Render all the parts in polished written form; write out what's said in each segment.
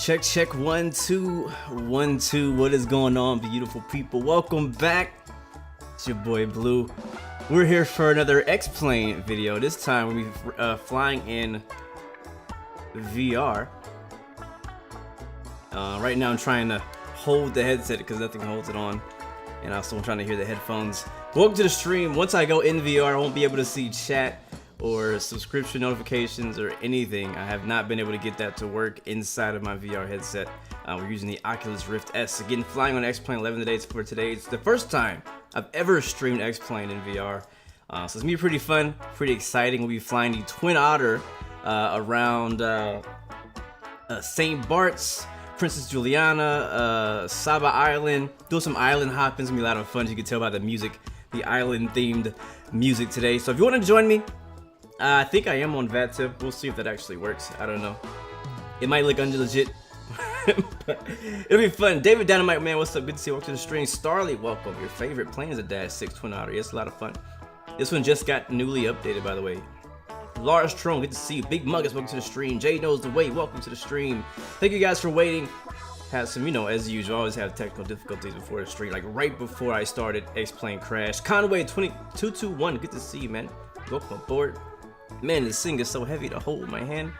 Check, check, 1 2 1 2. What is going on, beautiful people? Welcome back. It's your boy Blue. We're here for another X-Plane video. This time we'll be flying in VR. Right now I'm trying to hold the headset because nothing holds it on, and also I'm trying to hear the headphones. Welcome to the stream. Once I go in VR, I won't be able to see chat or subscription notifications or anything. I have not been able to get that to work inside of my VR headset. We're using the Oculus Rift S. Again, flying on X-Plane 11 days for today. It's the first time I've ever streamed X-Plane in VR. So it's gonna be pretty fun, pretty exciting. We'll be flying the Twin Otter around St. Barts, Princess Juliana, Saba Island, do some island hopping. It's gonna be a lot of fun, as you can tell by the music, the island themed music today. So if you want to join me, I think I am on VATIP. We'll see if that actually works. I don't know. It might look legit, but it'll be fun. David Dynamite, man, what's up? Good to see you. Welcome to the stream. Starly, welcome. Your favorite plane is a DHC-6 Twin Otter. Yeah, it's a lot of fun. This one just got newly updated, by the way. Lars Trone, good to see you. Big Muggus, welcome to the stream. Jay knows the way, welcome to the stream. Thank you guys for waiting. Had some, as usual, I always have technical difficulties before the stream. Like right before I started, X-Plane crashed. Conway 2221, good to see you, man. Welcome aboard. Man, this thing is so heavy to hold in my hand.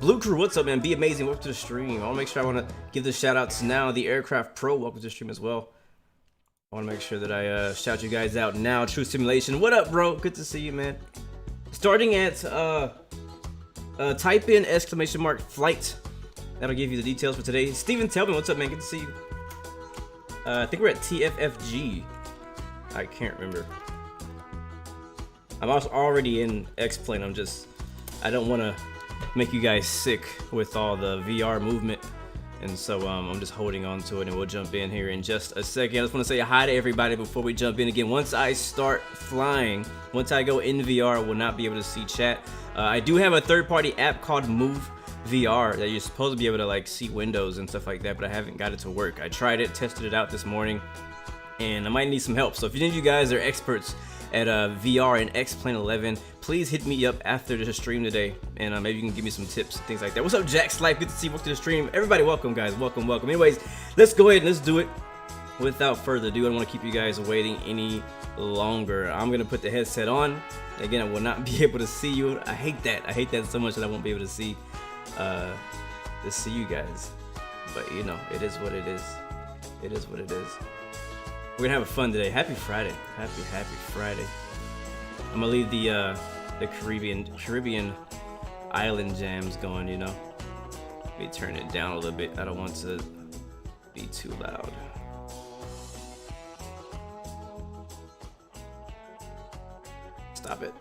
Blue Crew, what's up, man? Be amazing, welcome to the stream. I want to make sure I want to give the shout outs now. The Aircraft Pro, welcome to the stream as well. I want to make sure that I shout you guys out now. True Simulation, what up, bro? Good to see you, man. Starting at type in !flight. That'll give you the details for today. Steven Telman, what's up, man? Good to see you. I think we're at TFFG. I can't remember. I'm also already in X-Plane. I don't want to make you guys sick with all the VR movement. And so I'm just holding on to it, and we'll jump in here in just a second. I just want to say hi to everybody before we jump in. Again, once I start flying, once I go in VR, I will not be able to see chat. I do have a third-party app called Move VR that you're supposed to be able to like see windows and stuff like that, but I haven't got it to work. I tried it, tested it out this morning, and I might need some help. So if any of you guys are experts at VR and X-Plane 11, please hit me up after the stream today, and maybe you can give me some tips and things like that. What's up, Jack Slife? Good to see you. Welcome to the stream. Everybody, welcome, guys. Welcome, welcome. Anyways, let's go ahead and let's do it. Without further ado, I don't want to keep you guys waiting any longer. I'm gonna put the headset on. Again, I will not be able to see you. I hate that. I hate that so much that I won't be able to see you guys. But it is what it is. It is what it is. We're gonna have a fun today. Happy Friday. Happy Friday. I'm gonna leave the Caribbean island jams going, Let me turn it down a little bit. I don't want to be too loud. Stop it.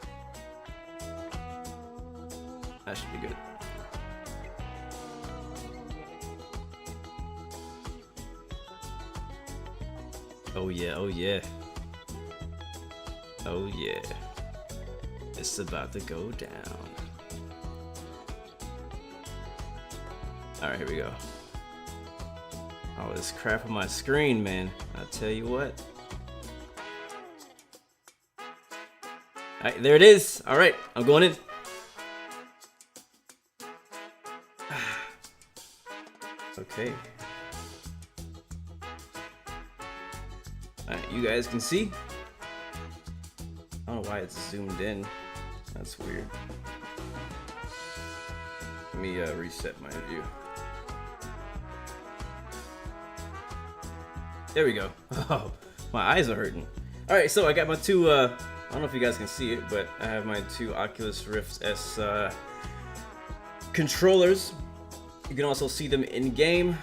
That should be good. Oh yeah, oh yeah. Oh yeah. It's about to go down. Alright, here we go. Oh, this crap on my screen, man. I'll tell you what. Alright, there it is. Alright, I'm going in. Okay. Alright, you guys can see. I don't know why it's zoomed in. That's weird. Let me reset my view. There we go. Oh, my eyes are hurting. Alright, so I got my two, I don't know if you guys can see it, but I have my two Oculus Rift S controllers. You can also see them in game.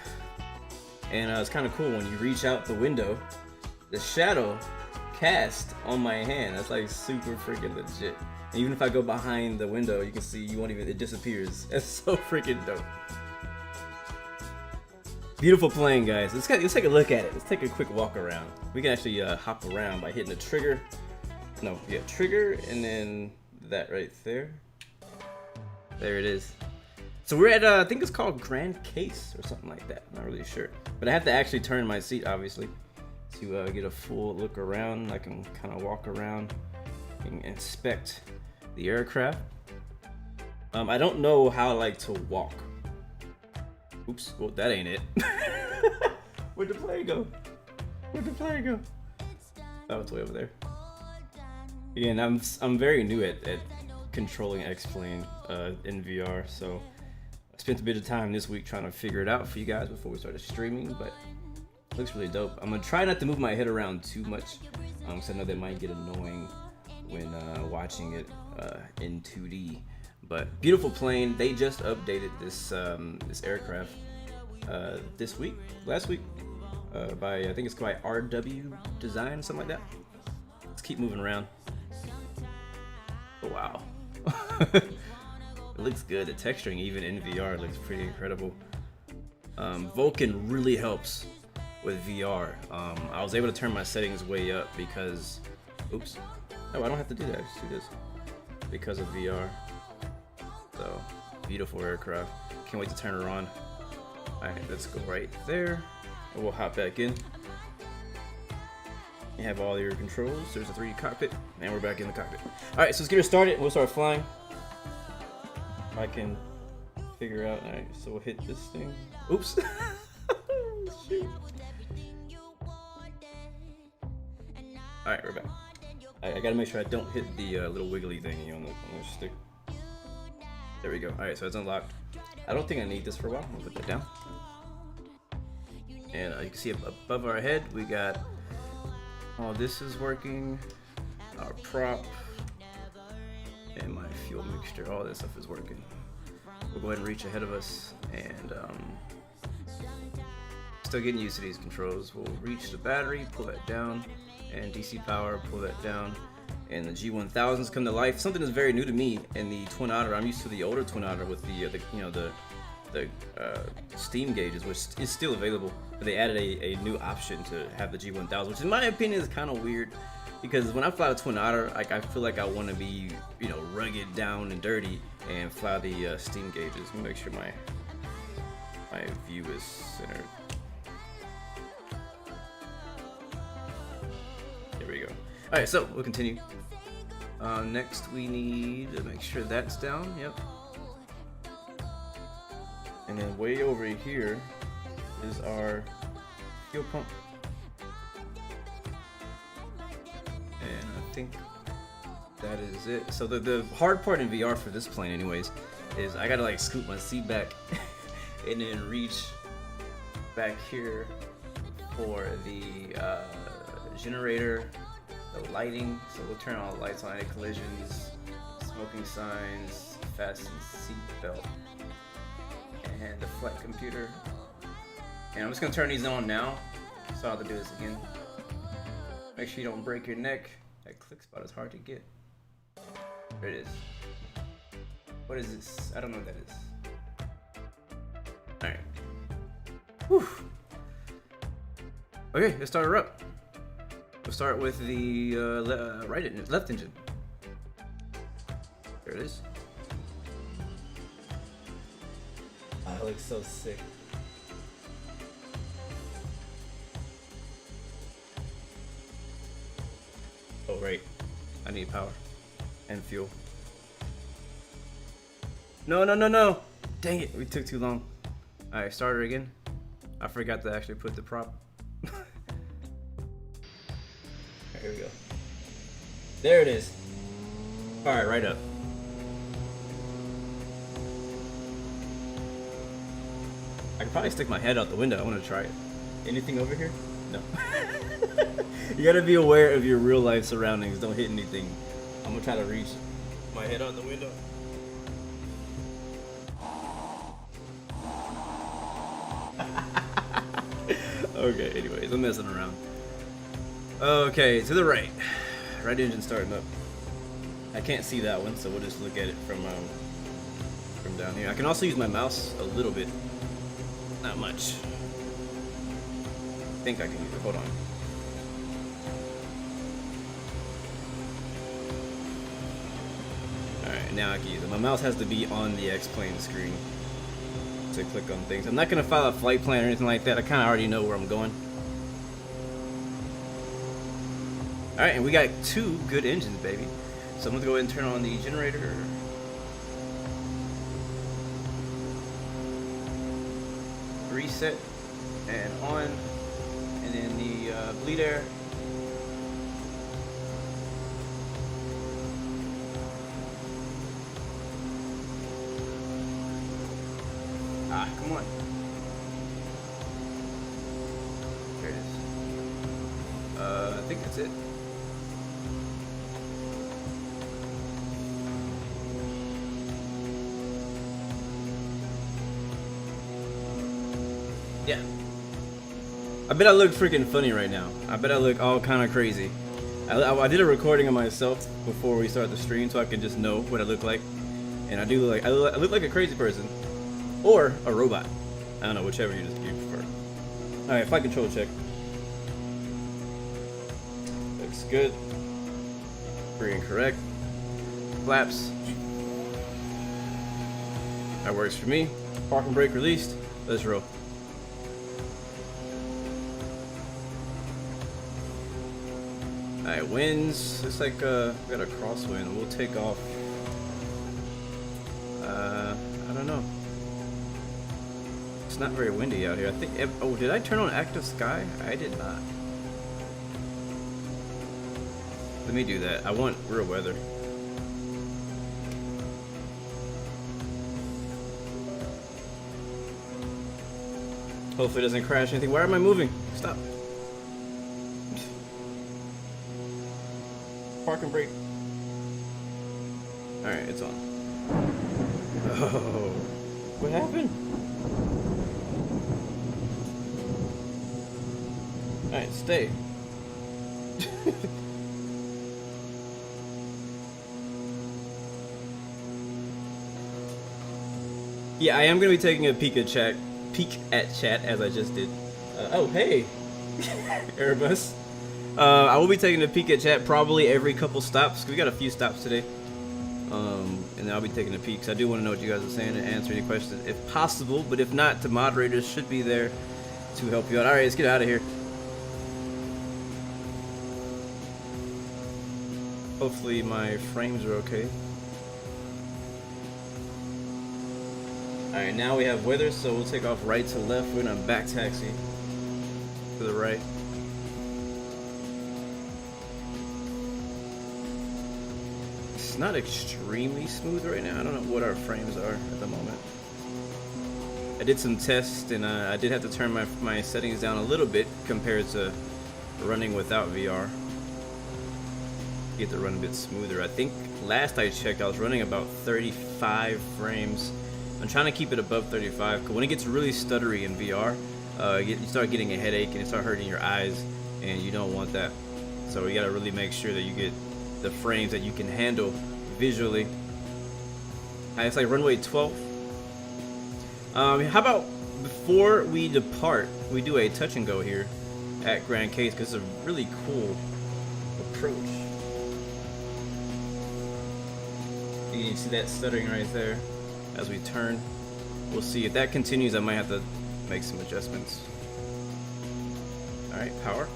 And it's kind of cool when you reach out the window. The shadow cast on my hand. That's like super freaking legit. And even if I go behind the window, you can see it disappears. It's so freaking dope. Beautiful plane, guys. Let's take a look at it. Let's take a quick walk around. We can actually hop around by hitting the trigger. No, yeah, trigger and then that right there. There it is. So we're at, I think it's called Grand Case or something like that. I'm not really sure. But I have to actually turn my seat, obviously, to get a full look around. I can kind of walk around and inspect the aircraft. I don't know how I like to walk. Oops, well that ain't it. Where'd the plane go? Where'd the plane go? Oh, it's way over there. Again, I'm very new at controlling X-Plane in VR, so I spent a bit of time this week trying to figure it out for you guys before we started streaming, but it looks really dope. I'm gonna try not to move my head around too much, because I know that might get annoying when watching it in 2D. But beautiful plane. They just updated this this aircraft last week, by I think it's by RW Design, something like that. Let's keep moving around. Oh, wow. It looks good. The texturing even in VR looks pretty incredible. Vulkan really helps with VR. I was able to turn my settings way up because, oops, no, I don't have to do that. I just do this because of VR. So beautiful aircraft. Can't wait to turn her on. All right, let's go right there, and we'll hop back in. You have all your controls. There's a 3D cockpit, and we're back in the cockpit. All right, so let's get her started. We'll start flying. If I can figure out. All right, so we'll hit this thing. Oops. Shoot. All right, we're back. I gotta make sure I don't hit the little wiggly thing on the stick. There we go. All right, so it's unlocked. I don't think I need this for a while. I'll put that down. And you can see above our head, we got all this is working. Our prop and my fuel mixture. All this stuff is working. We'll go ahead and reach ahead of us, and still getting used to these controls. We'll reach the battery, pull that down, and DC power, pull that down. And the G1000s come to life. Something that's very new to me in the Twin Otter. I'm used to the older Twin Otter with the steam gauges, which is still available, but they added a new option to have the G1000, which in my opinion is kind of weird, because when I fly the Twin Otter, like, I feel like I want to be, you know, rugged, down, and dirty, and fly the steam gauges. Let me make sure my view is centered. There we go. All right, so we'll continue. Next, we need to make sure that's down. Yep. And then way over here is our fuel pump. And I think that is it. So the hard part in VR for this plane anyways is I gotta like scoot my seat back and then reach back here for the generator, the lighting. So we'll turn all the lights on, any collisions, smoking signs, fasten seat belt, and the flight computer. And I'm just gonna turn these on now, so I'll have to do this again. Make sure you don't break your neck. That click spot is hard to get. There it is. What is this? I don't know what that is. Alright. Whew. Okay, let's start her up. We'll start with the left engine. There it is. Oh, it looks so sick. Oh, right. I need power and fuel. No, no, no, no! Dang it, we took too long. Alright, start her again. I forgot to actually put the prop. Here we go. There it is. Alright, right up. I can probably stick my head out the window. I want to try it. Anything over here? No. You gotta be aware of your real life surroundings. Don't hit anything. I'm gonna try to reach my head out the window. Okay, anyways, I'm messing around. Okay, to the right. Right engine starting up. I can't see that one, so we'll just look at it from down here. I can also use my mouse a little bit. Not much. I think I can use it. Hold on. Alright, now I can use it. My mouse has to be on the X-Plane screen to click on things. I'm not going to file a flight plan or anything like that. I kind of already know where I'm going. Alright, and we got 2 good engines, baby. So I'm going to go ahead and turn on the generator. reset and on, and then the bleed air. Ah, come on. There it is. I think that's it. Yeah. I bet I look freaking funny right now. I bet I look all kind of crazy. I did a recording of myself before we start the stream so I can just know what I look like. And I do look like, I look like a crazy person. Or a robot. I don't know, whichever you prefer. Alright, flight control check. Looks good. Free and correct. Flaps. That works for me. Parking brake released. Let's roll. Alright, winds. Looks like we got a crosswind. We'll take off. I don't know. It's not very windy out here. I think. Oh, did I turn on active sky? I did not. Let me do that. I want real weather. Hopefully it doesn't crash anything. Why am I moving? Stop. Park and brake. Alright, it's on. Oh. What happened? Alright, stay. Yeah, I am going to be taking a peek at chat as I just did. Oh, hey! Airbus. I will be taking a peek at chat probably every couple stops. We got a few stops today. And then I'll be taking a peek. So I do want to know what you guys are saying and answer any questions if possible. But if not, the moderators should be there to help you out. Alright, let's get out of here. Hopefully my frames are okay. Alright, now we have weather, so we'll take off right to left. We're gonna back taxi to the right. It's not extremely smooth right now. I don't know what our frames are at the moment. I did some tests and I did have to turn my settings down a little bit compared to running without VR. Get to run a bit smoother. I think last I checked I was running about 35 frames. I'm trying to keep it above 35 because when it gets really stuttery in VR, you start getting a headache and it starts hurting your eyes, and you don't want that. So you gotta really make sure that you get the frames that you can handle visually. It's like runway 12. How about before we depart, we do a touch and go here at Grand Case because it's a really cool approach. You can see that stuttering right there as we turn. We'll see if that continues. I might have to make some adjustments. Alright, power.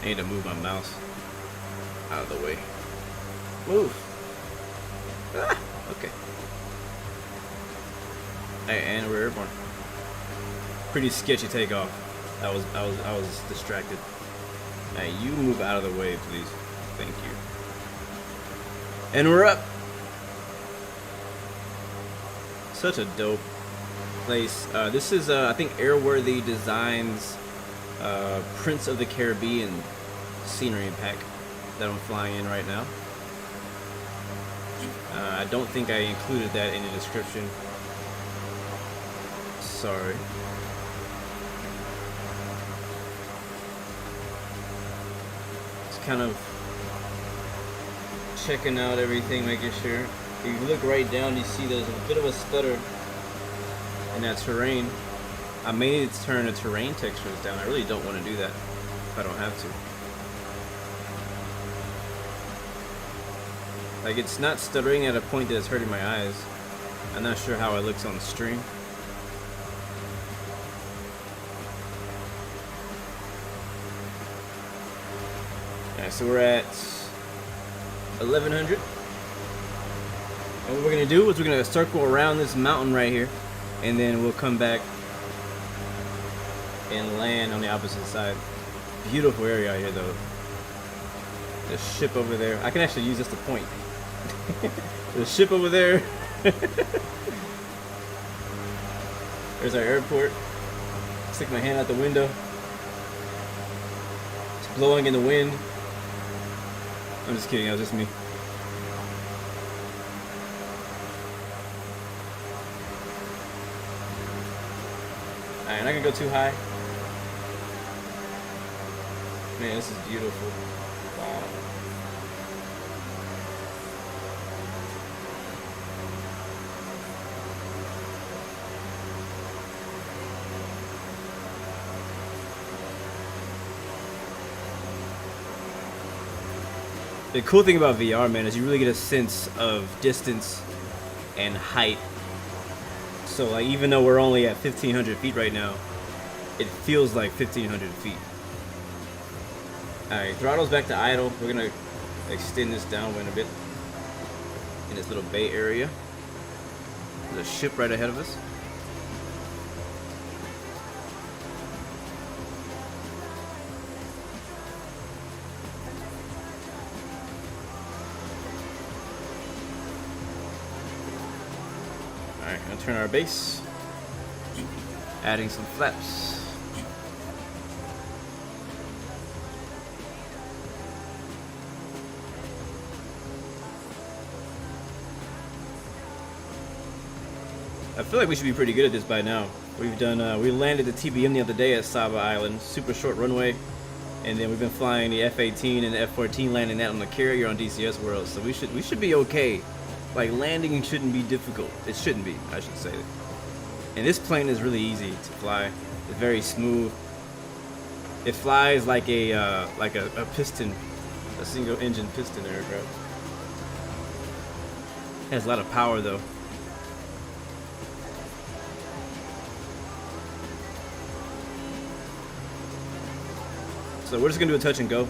I need to move my mouse out of the way. Move. Ah, okay. Hey, and we're airborne. Pretty sketchy takeoff. I was distracted. Now you move out of the way, please. Thank you. And we're up. Such a dope place. This is I think Airworthy Designs Prince of the Caribbean scenery pack that I'm flying in right now. I don't think I included that in the description. Sorry. Kind of checking out everything, making sure. If you look right down, you see there's a bit of a stutter in that terrain. I may need to turn the terrain textures down. I really don't want to do that if I don't have to. Like, it's not stuttering at a point that's hurting my eyes. I'm not sure how it looks on the stream. Alright, so we're at 1100. And what we're gonna do is we're gonna circle around this mountain right here, and then we'll come back and land on the opposite side. Beautiful area out here though. The ship over there. I can actually use this to point. The ship over there. There's our airport. Stick my hand out the window. It's blowing in the wind. I'm just kidding, that was just me. Alright, I'm not gonna go too high. Man, this is beautiful. Wow. The cool thing about VR, man, is you really get a sense of distance and height. So, like, even though we're only at 1,500 feet right now, it feels like 1,500 feet. Alright, throttle's back to idle. We're gonna extend this downwind a bit in this little bay area. There's a ship right ahead of us. Alright, gonna turn our base. Adding some flaps. I feel like we should be pretty good at this by now. We've done, we landed the TBM the other day at Saba Island, super short runway, and then we've been flying the F-18 and the F-14, landing that on the carrier on DCS World. So we should be okay. Like, landing shouldn't be difficult. It shouldn't be, I should say. And this plane is really easy to fly. It's very smooth. It flies like a piston, a single engine piston aircraft. It has a lot of power though. So we're just gonna do a touch and go.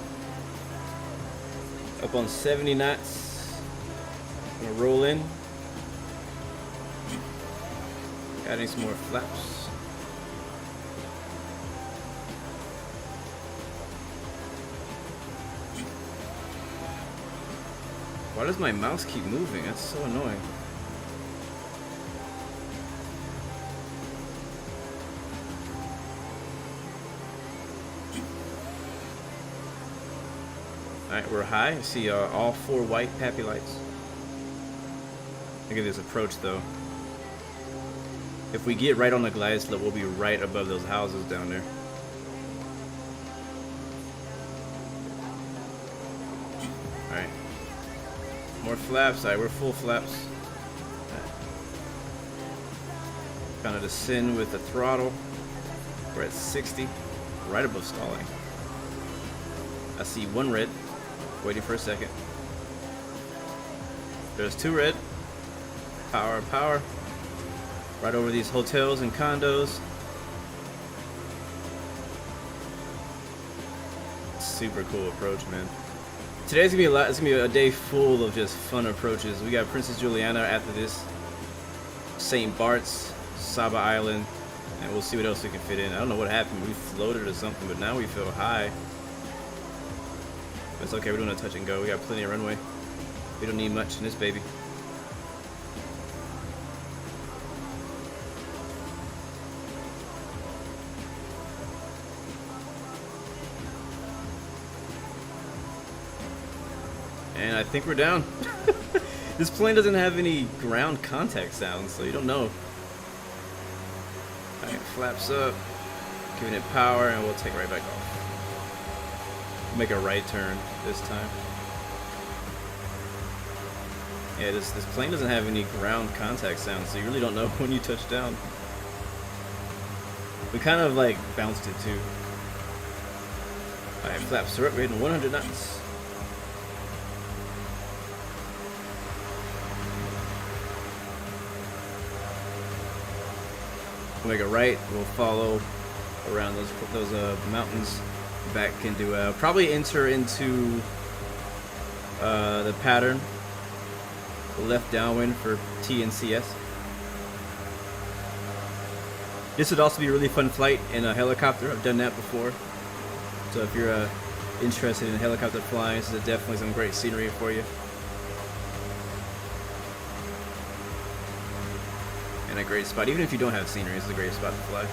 Up on 70 knots. Gonna roll in. Adding some more flaps. Why does my mouse keep moving? That's so annoying. Alright, we're high. I see all 4 white pappy lights. Look at this approach though. If we get right on the glide slope, we'll be right above those houses down there. Alright. More flaps. Alright, we're full flaps. Kind of descend with the throttle. We're at 60. Right above stalling. I see 1 red. Waiting for a second. There's 2 red. Power, power. Right over these hotels and condos. Super cool approach, man. Today's gonna be it's gonna be a day full of just fun approaches. We got Princess Juliana after this. St. Barts, Saba Island, and we'll see what else we can fit in. I don't know what happened. We floated or something, but now we feel high. It's okay, we're doing a touch and go. We got plenty of runway. We don't need much in this baby. And I think we're down. This plane doesn't have any ground contact sounds, so you don't know. Alright, flaps up. Giving it power, and we'll take right back off. Make a right turn this time. Yeah, this plane doesn't have any ground contact sounds, so you really don't know when you touch down. We kind of like bounced it too. Alright, flaps are up, we're hitting 100 knots. We'll make a right, we'll follow around those mountains. back can do. Probably enter into the pattern left downwind for TNCS. This would also be a really fun flight in a helicopter. I've done that before. So if you're interested in helicopter flying, this is definitely some great scenery for you. And a great spot. Even if you don't have scenery, this is a great spot to fly.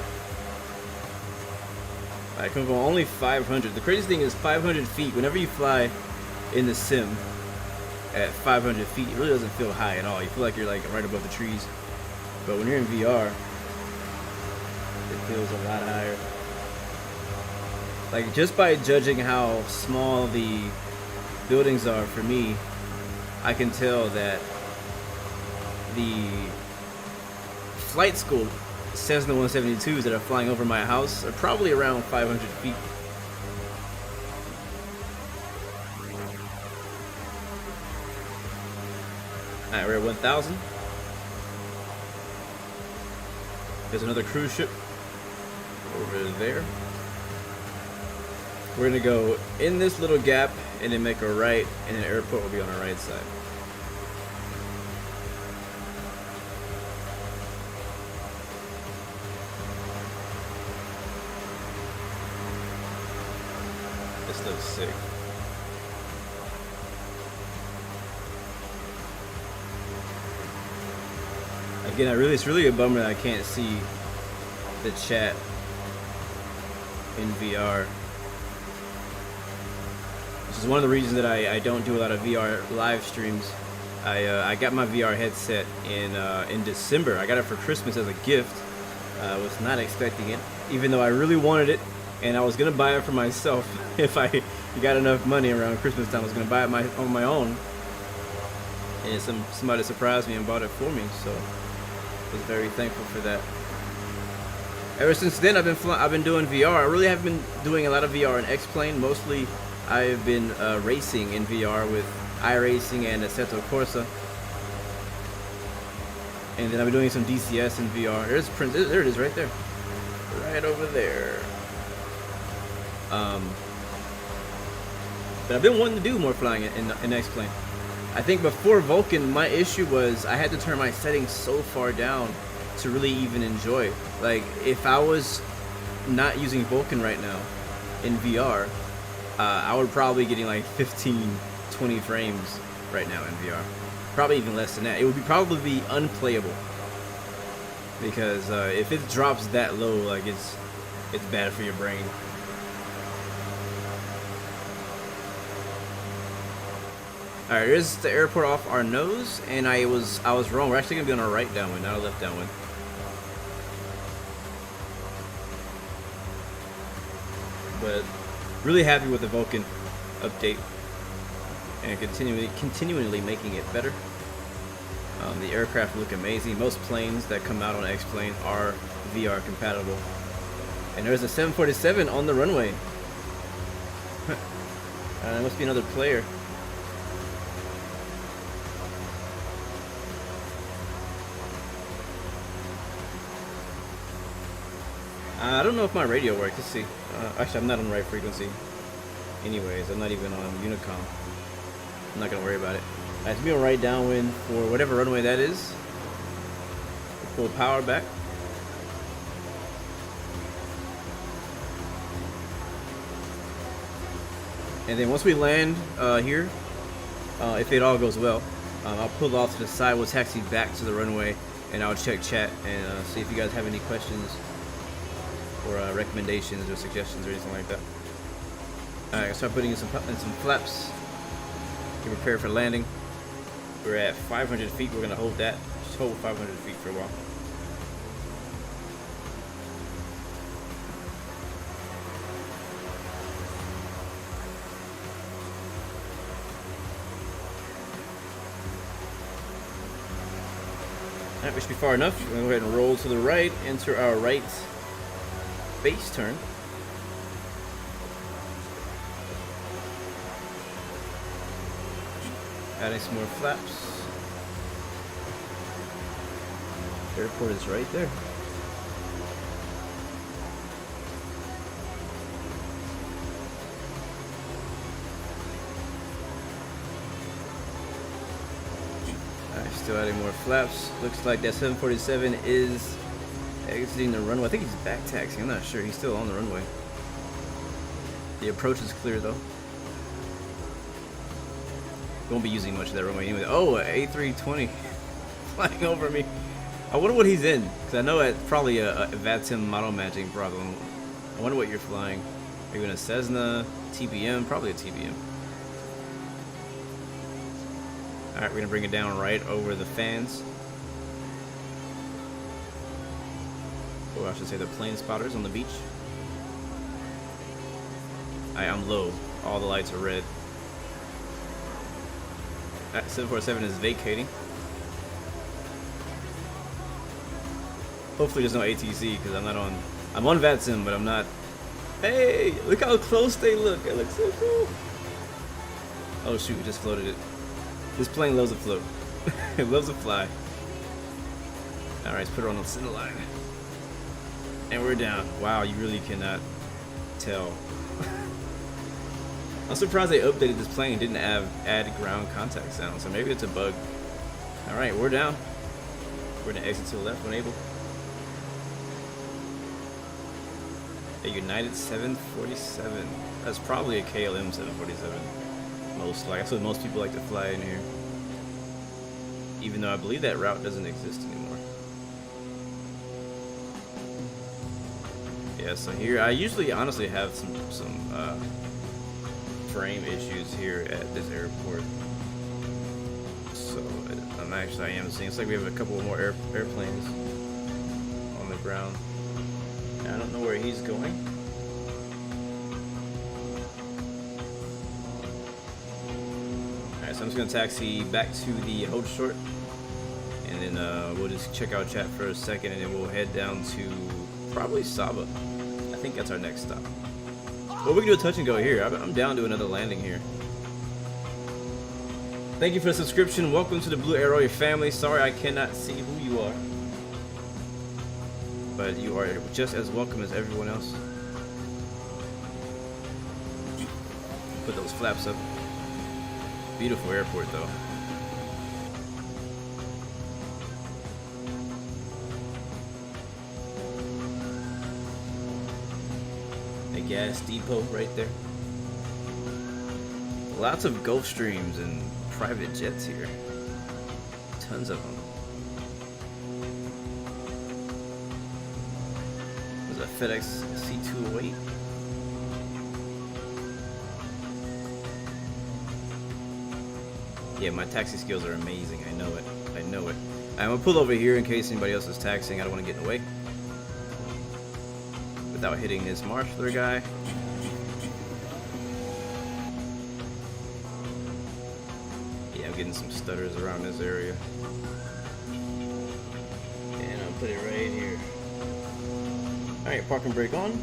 Alright, come on, only 500. The crazy thing is 500 feet, whenever you fly in the sim at 500 feet, it really doesn't feel high at all. You feel like you're like right above the trees. But when you're in VR, it feels a lot higher. Like, just by judging how small the buildings are for me, I can tell that the flight school Cessna 172s that are flying over my house are probably around 500 feet. Alright, we're at 1,000. There's another cruise ship over there. We're gonna go in this little gap and then make a right, and the airport will be on our right side. This looks sick. Again, it's really a bummer that I can't see the chat in VR. This is one of the reasons that I don't do a lot of VR live streams. I got my VR headset in December. I got it for Christmas as a gift. I was not expecting it, even though I really wanted it, and I was gonna buy it for myself if I got enough money around Christmas time. I was gonna buy it on my own, and somebody surprised me and bought it for me. So I was very thankful for that. Ever since then, I've been doing VR. I really haven't been doing a lot of VR in X-Plane. Mostly, I've been racing in VR with iRacing and Assetto Corsa. And then I've been doing some DCS in VR. There's Prince. There it is, right there, right over there. But I've been wanting to do more flying in X-Plane. I think before Vulkan, my issue was I had to turn my settings so far down to really even enjoy. Like, if I was not using Vulkan right now in VR, I would probably be getting like 15, 20 frames right now in VR. Probably even less than that. It would probably be unplayable. Because if it drops that low, like it's bad for your brain. Alright, here's the airport off our nose, and I was wrong. We're actually gonna be on our right downwind, not our left downwind. But really happy with the Vulkan update and continually making it better. The aircraft look amazing. Most planes that come out on X-Plane are VR compatible. And there's a 747 on the runway. There must be another player. I don't know if my radio works. Let's see. Actually, I'm not on the right frequency. Anyways, I'm not even on Unicom. I'm not gonna worry about it. I have to be on right downwind for whatever runway that is. We'll pull power back. And then once we land here, if it all goes well, I'll pull off to the side. We'll taxi back to the runway, and I'll check chat and see if you guys have any questions or recommendations or suggestions or anything like that. Alright, start putting in some flaps. Get prepared for landing. We're at 500 feet. We're gonna hold that. Just hold 500 feet for a while. Alright, we should be far enough. We're gonna go ahead and roll to the right, enter our right base turn. Adding some more flaps. Airport is right there. still adding more flaps. Looks like that 747 is exiting the runway. I think he's back taxiing. I'm not sure. He's still on the runway. The approach is clear though. Won't be using much of that runway anyway. Oh, A320 flying over me. I wonder what he's in, because I know it's probably a VATSIM model matching problem. I wonder what you're flying. Are you in a Cessna, TBM? Probably a TBM. Alright, we're gonna bring it down right over the fans. Or I should say the plane spotters on the beach. I'm low. All the lights are red. 747 is vacating. Hopefully there's no ATC because I'm on VATSIM, but I'm not. Hey, look how close they look. It looks so cool. Oh shoot, we just floated it. This plane loves to float. It loves to fly. Alright, let's put her on the center line. And we're down. Wow, you really cannot tell. I'm surprised they updated this plane and didn't add ground contact sound, so maybe it's a bug. Alright, we're down. We're gonna exit to the left when able. A United 747. That's probably a KLM 747. Most like that's what most people like to fly in here. Even though I believe that route doesn't exist anymore. Yeah, so here I usually honestly have some frame issues here at this airport. So I am seeing it's like we have a couple more airplanes on the ground. And I don't know where he's going. Alright, so I'm just gonna taxi back to the hold short, and then we'll just check out chat for a second, and then we'll head down to probably Saba. I think that's our next stop. Well, we can do a touch and go here. I'm down to another landing here. Thank you for the subscription. Welcome to the Blue Arrow family. Sorry I cannot see who you are, but you are just as welcome as everyone else. Put those flaps up. Beautiful airport though. A gas depot right there. Lots of Gulfstreams and private jets here. Tons of them. There's a FedEx C208. Yeah, my taxi skills are amazing. I know it. I know it. I'm gonna pull over here in case anybody else is taxiing. I don't want to get in the way. Without hitting this marshaller guy. Yeah, I'm getting some stutters around this area. And I'll put it right here. Alright, parking brake on.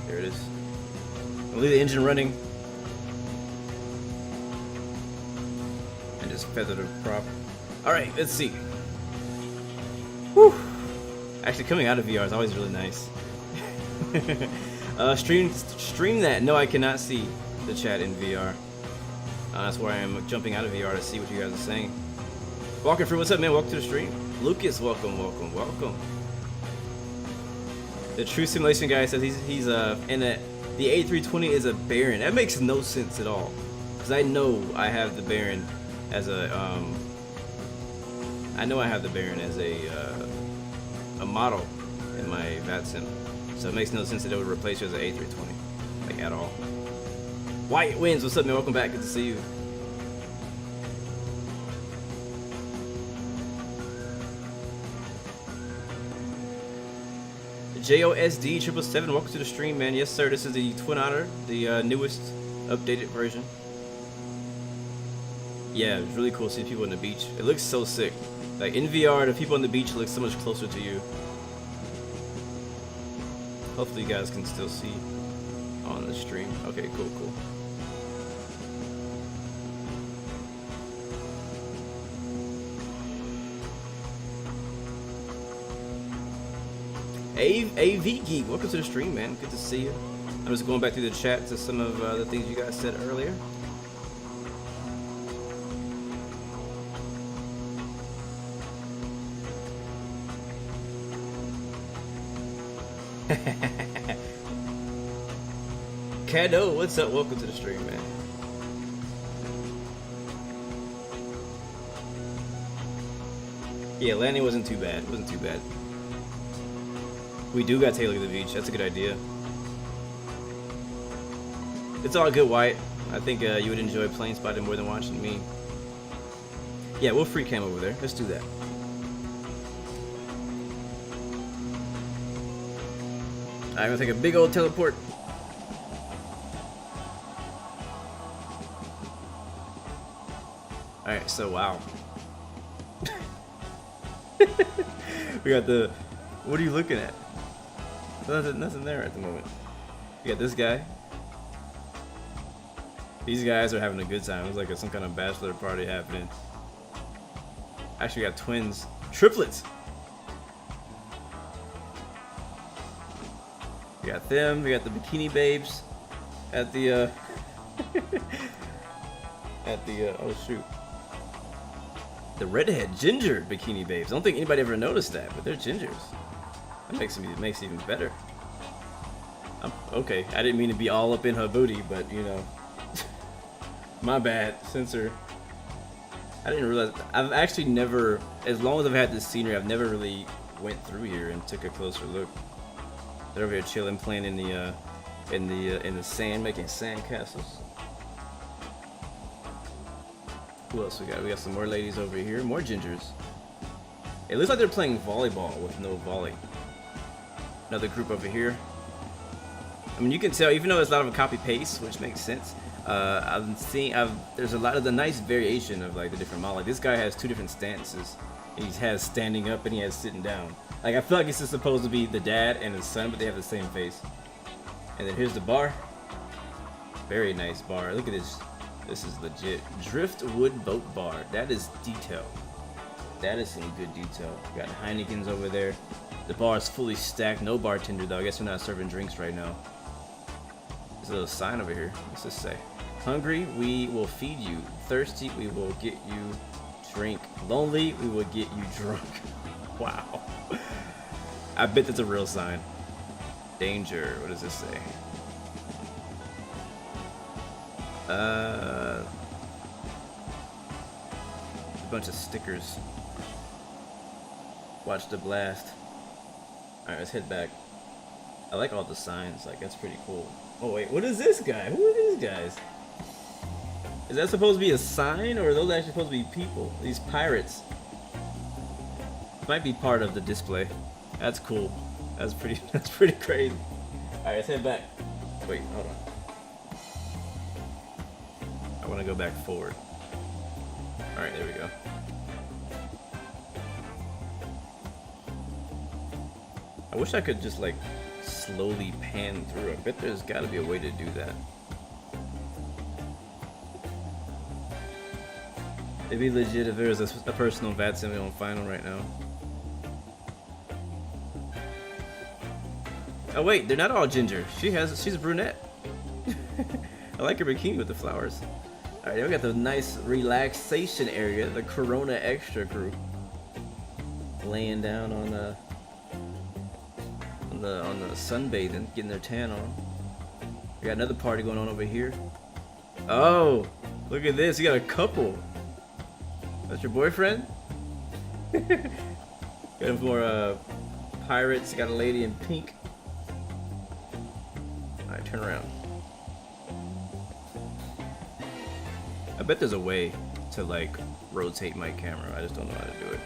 There it is. I'll leave the engine running. And just feather the prop. Alright, let's see. Whew. Actually, coming out of VR is always really nice. Stream that. No, I cannot see the chat in VR. That's why I'm jumping out of VR to see what you guys are saying. Walking through, what's up, man? Welcome to the stream. Lucas, welcome, welcome, welcome. The True Simulation guy says he's in the A320 is a Baron. That makes no sense at all, because I know I have the Baron as a a model in my VATSIM, so it makes no sense that it would replace you as an A320, like at all. White Winds, what's up, man? Welcome back. Good to see you. JOSD 777, welcome to the stream, man. Yes, sir. This is the Twin Otter, the newest, updated version. Yeah, it's really cool to see people on the beach. It looks so sick. Like in VR, the people on the beach look so much closer to you. Hopefully, you guys can still see on the stream. Okay, cool, cool. AV Geek, welcome to the stream, man. Good to see you. I'm just going back through the chat to some of the things you guys said earlier. Kado, what's up? Welcome to the stream, man. Yeah, landing wasn't too bad. It wasn't too bad. We do got to take a look at the beach. That's a good idea. It's all good, White. I think you would enjoy plane spotting more than watching me. Yeah, we'll free cam over there. Let's do that. I'm gonna take a big old teleport. Alright, so wow. We got the... What are you looking at? Nothing there at the moment. We got this guy. These guys are having a good time. It's like some kind of bachelor party happening. Actually, we got twins. Triplets! We got them. We got the bikini babes at the oh shoot, the redhead ginger bikini babes. I don't think anybody ever noticed that, but they're gingers. That makes it even better. Okay, I didn't mean to be all up in her booty, but you know, my bad. Censor. I didn't realize. I've actually never, as long as I've had this scenery, I've never really went through here and took a closer look. They're over here chilling, playing in the sand, making sand castles. Who else we got? We got some more ladies over here, more gingers. It looks like they're playing volleyball with no volley. Another group over here. I mean, you can tell, even though it's a lot of a copy paste, which makes sense. There's a lot of the nice variation of like the different models. Like this guy has two different stances. He has standing up and he has sitting down. Like I feel like this is supposed to be the dad and his son, but they have the same face. And then here's the bar. Very nice bar. Look at this. This is legit. Driftwood Boat Bar. That is detail. That is some good detail. We got Heineken's over there. The bar is fully stacked. No bartender though. I guess we're not serving drinks right now. There's a little sign over here. What's this say? Hungry, we will feed you. Thirsty, we will get you drink. Lonely, we will get you drunk. Wow. I bet that's a real sign. Danger. What does this say? A bunch of stickers. Watch the blast. Alright, let's head back. I like all the signs. Like, that's pretty cool. Oh, wait. What is this guy? Who are these guys? Is that supposed to be a sign, or are those actually supposed to be people? These pirates. Might be part of the display. That's cool. That's pretty crazy. Alright, let's head back. Wait, hold on. I want to go back forward. Alright, there we go. I wish I could just like slowly pan through. I bet there's got to be a way to do that. It'd be legit if there was a personal VAT semi on final right now. Oh wait, they're not all ginger. She's a brunette. I like her bikini with the flowers. Alright, then we got the nice relaxation area, the Corona Extra group. Laying down on the sunbathing, getting their tan on. We got another party going on over here. Oh, look at this, you got a couple. That's your boyfriend? Got him for pirates, got a lady in pink. Alright, turn around. I bet there's a way to like rotate my camera. I just don't know how to do it.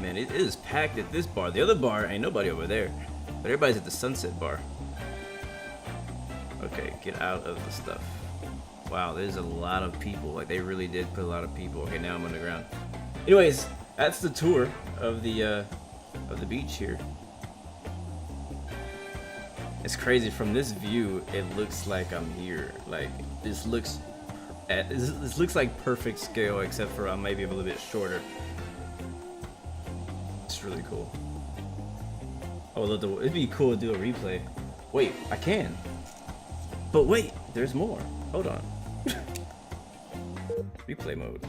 Man, it is packed at this bar. The other bar ain't nobody over there, but everybody's at the Sunset Bar. Okay, get out of the stuff. Wow, there's a lot of people. Like they really did put a lot of people. Okay, now I'm underground. Anyways, that's the tour of the beach here. It's crazy. From this view, it looks like I'm here. Like this looks like perfect scale, except for I'm maybe a little bit shorter. It's really cool. Oh, it'd be cool to do a replay. Wait, I can. But wait, there's more. Hold on. Replay mode.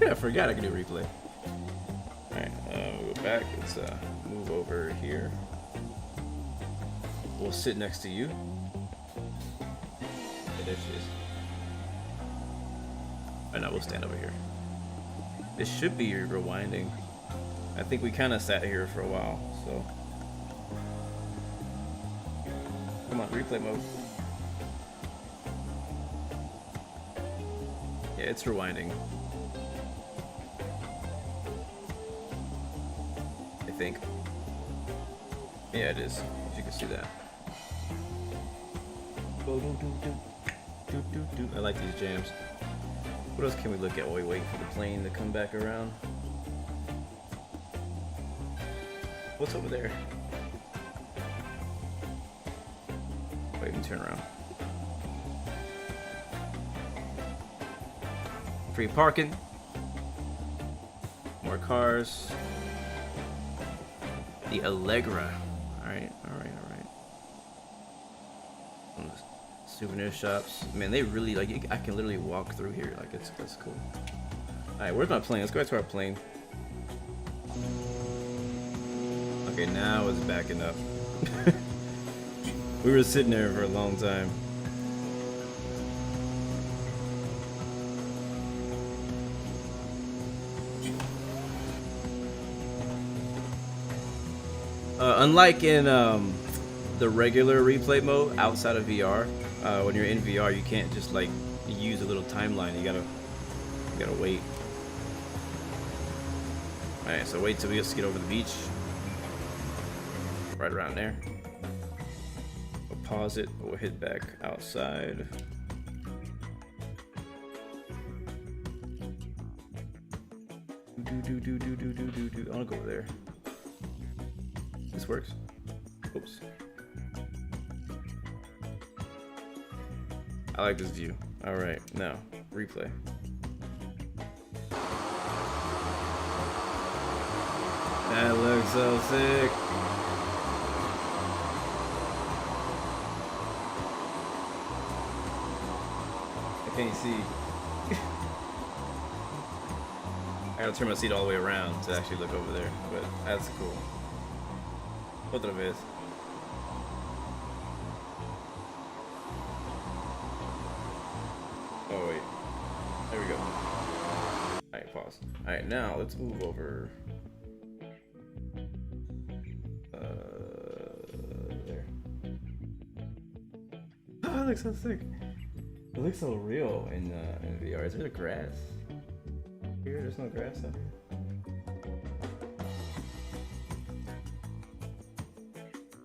I forgot I could do replay. Alright, we'll go back. Let's move over here. We'll sit next to you. Yeah, there she is. Oh no, we'll stand over here. This should be rewinding. I think we kind of sat here for a while, so. Come on, replay mode. Yeah, it's rewinding. I think. Yeah, it is. If you can see that. I like these jams. What else can we look at while we wait for the plane to come back around? What's over there? Wait, let me turn around. Free parking. More cars. The Allegra. Alright. Souvenir shops. Man, they really like. I can literally walk through here. Like that's cool. All right, where's my plane? Let's go back to our plane. Okay, now it's backing up. We were sitting there for a long time. Unlike in the regular replay mode outside of VR. When you're in VR, you can't just like use a little timeline. You gotta wait. All right, so wait till we just get over the beach. Right around there. We'll pause it. We'll head back outside. I wanna go over there. This works. Oops. I like this view. All right, now replay. That looks so sick. I can't see. I gotta turn my seat all the way around to actually look over there, but that's cool. Otra vez. Oh wait, there we go. Alright, pause. Alright, now let's move over. There. Oh, it looks so sick. It looks so real in VR. Is there grass? Here, there's no grass up here.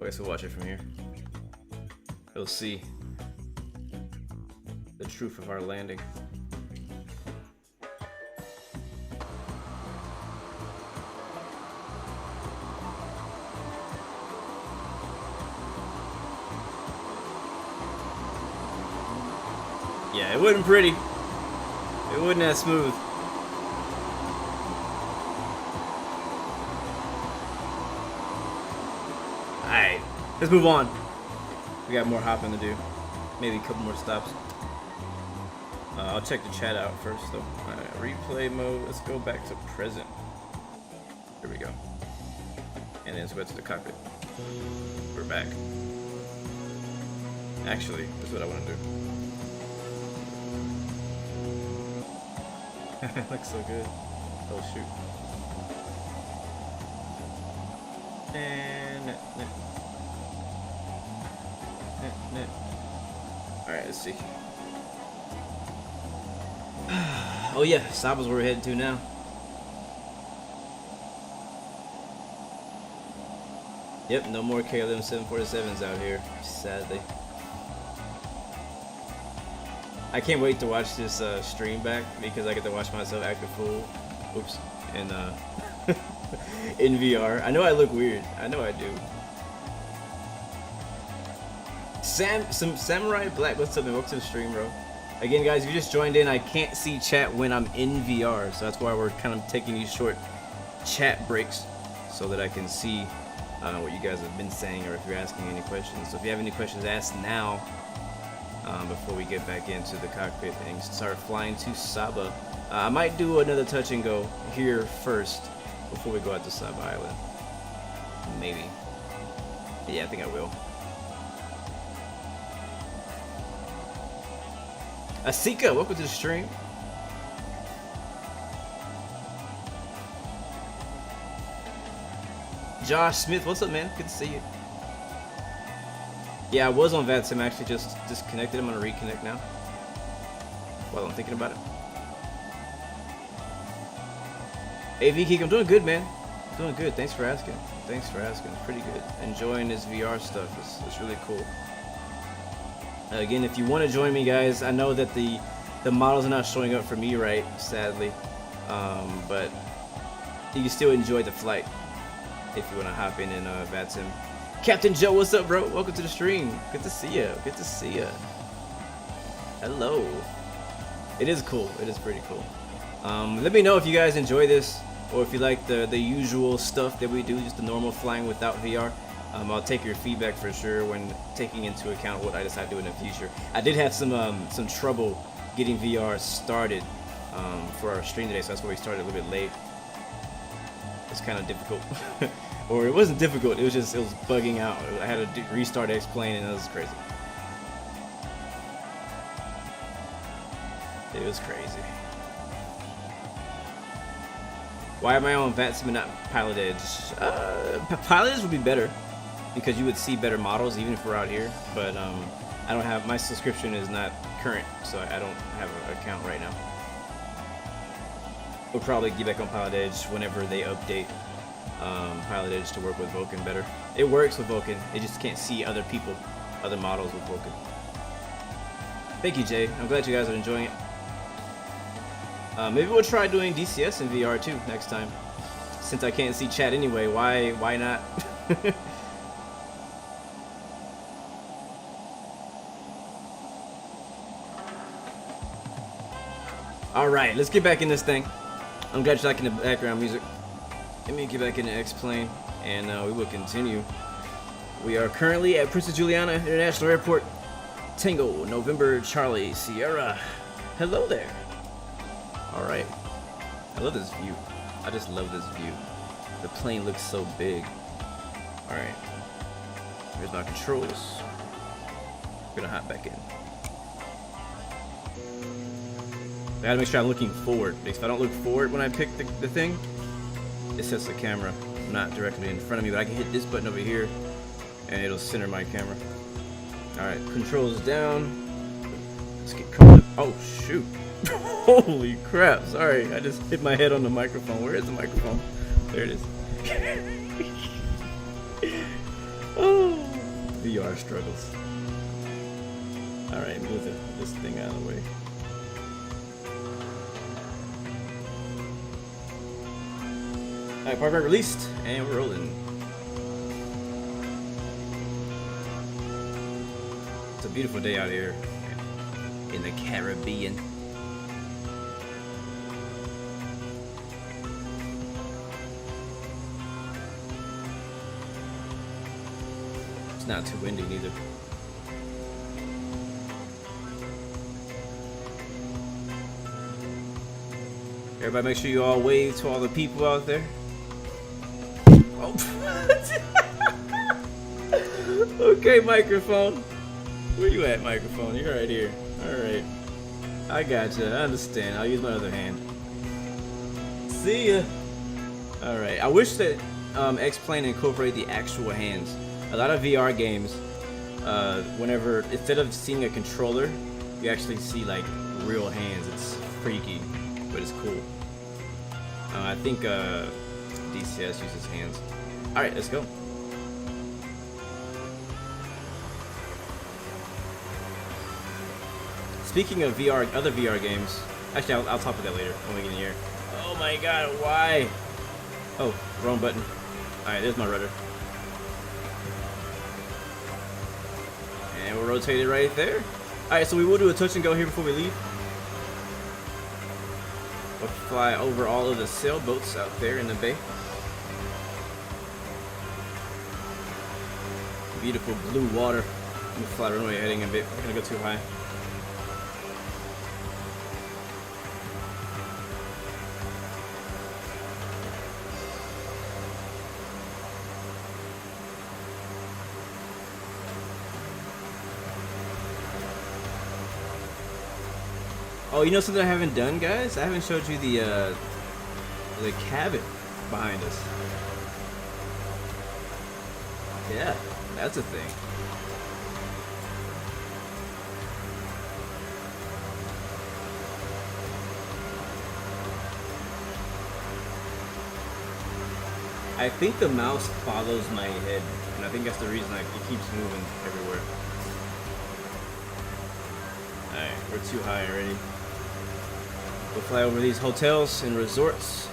Okay, so watch it from here. You'll see the truth of our landing. Yeah, it wasn't pretty. It wasn't that smooth. Alright, let's move on. We got more hopping to do. Maybe a couple more stops. I'll check the chat out first though. Alright, replay mode. Let's go back to present. Here we go. And then switch to the cockpit. We're back. Actually, this is what I want to do. It looks so good. Oh shoot. And alright, let's see. Oh yeah, Saba's where we're heading to now. Yep, no more KLM 747s out here, sadly. I can't wait to watch this stream back because I get to watch myself act a fool. Oops. And in VR. I know I look weird. I know I do. Some Samurai Black, what's up, man? Welcome to the stream, bro. Again, guys, if you just joined in, I can't see chat when I'm in VR, so that's why we're kind of taking these short chat breaks so that I can see what you guys have been saying, or if you're asking any questions. So if you have any questions, ask now before we get back into the cockpit and start flying to Saba. I might do another touch and go here first before we go out to Saba Island. Maybe. Yeah, I think I will. Asika, welcome to the stream. Josh Smith, what's up, man? Good to see you. Yeah, I was on VATSIM, actually just disconnected. I'm gonna reconnect now while I'm thinking about it. Hey V-Geek, I'm doing good, man. Doing good. Thanks for asking. Thanks for asking. Pretty good. Enjoying this VR stuff. It's really cool. Again, if you want to join me, guys, I know that the models are not showing up for me, right? Sadly, but you can still enjoy the flight if you want to hop in VATSIM. Captain Joe, what's up, bro? Welcome to the stream. Good to see you. Good to see you. Hello. It is cool. It is pretty cool. Let me know if you guys enjoy this, or if you like the usual stuff that we do, just the normal flying without VR. I'll take your feedback for sure when taking into account what I decide to do in the future. I did have some trouble getting VR started for our stream today, so that's why we started a little bit late. It's kind of difficult. Or it wasn't difficult, it was bugging out. I had to restart X-Plane, and it was crazy. It was crazy. Why am I on VATSIM and not Pilot Edge? Pilot Edge would be better, because you would see better models even if we're out here. But I don't have, my subscription is not current, so I don't have an account right now. We'll probably get back on Pilot Edge whenever they update Pilot Edge to work with Vulkan better. It works with Vulkan, it just can't see other people, other models with Vulkan. Thank you, Jay. I'm glad you guys are enjoying it. Maybe we'll try doing DCS in VR too next time. Since I can't see chat anyway, why not? Alright, let's get back in this thing. I'm glad you're liking the background music. Let me get back into X-Plane, and we will continue. We are currently at Princess Juliana International Airport. Tango, November, Charlie, Sierra. Hello there. Alright. I love this view. I just love this view. The plane looks so big. Alright. Here's my controls. We're gonna hop back in. I gotta make sure I'm looking forward, because if I don't look forward when I pick the thing, it sets the camera not directly in front of me, but I can hit this button over here and it'll center my camera. Alright, controls down. Let's get caught up. Oh shoot. Holy crap, sorry, I just hit my head on the microphone. Where is the microphone? There it is. Oh, VR struggles. Alright, move this thing out of the way. Alright, park released, and we're rolling. It's a beautiful day out here in the Caribbean. It's not too windy neither. Everybody make sure you all wave to all the people out there. Oh. Okay, microphone. Where you at, microphone? You're right here. Alright. I gotcha. I understand. I'll use my other hand. See ya. Alright. I wish that X-Plane incorporate the actual hands. A lot of VR games, whenever, instead of seeing a controller, you actually see like real hands. It's freaky, but it's cool. I think DCS uses hands. Alright, let's go. Speaking of VR, other VR games, actually I'll talk about that later when we get in here. Oh my god, why? Oh, wrong button. Alright, there's my rudder. And we're rotated right there. Alright, so we will do a touch and go here before we leave. We'll fly over all of the sailboats out there in the bay. beautiful blue water. Let me fly runway heading a bit. We're gonna go too high. Oh, you know something I haven't done, guys? I haven't showed you the cabin behind us. Yeah, that's a thing. I think the mouse follows my head, and I think that's the reason it keeps moving everywhere. Alright, we're too high already. We'll fly over these hotels and resorts.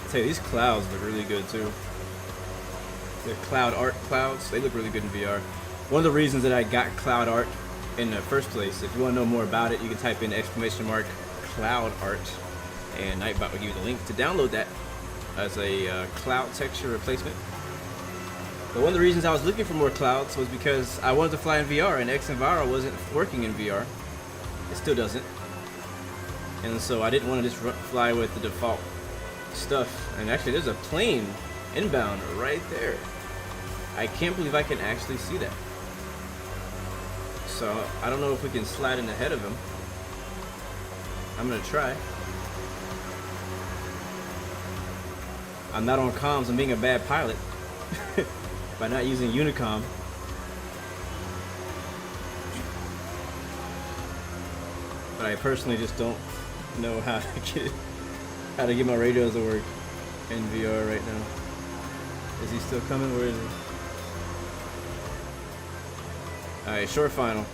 I tell you, these clouds look really good too. The cloud art clouds, they look really good in VR. One of the reasons that I got cloud art in the first place, if you want to know more about it, you can type in !cloud art, and Nightbot will give you the link to download that as a cloud texture replacement. But one of the reasons I was looking for more clouds was because I wanted to fly in VR, and XEnviro wasn't working in VR. It still doesn't. And so I didn't want to just fly with the default stuff. And actually, there's a plane inbound right there. I can't believe I can actually see that. So I don't know if we can slide in ahead of him. I'm gonna try. I'm not on comms. I'm being a bad pilot by not using Unicom. But I personally just don't know how to get my radios to work in VR right now. Is he still coming? Where is he? Alright, short final.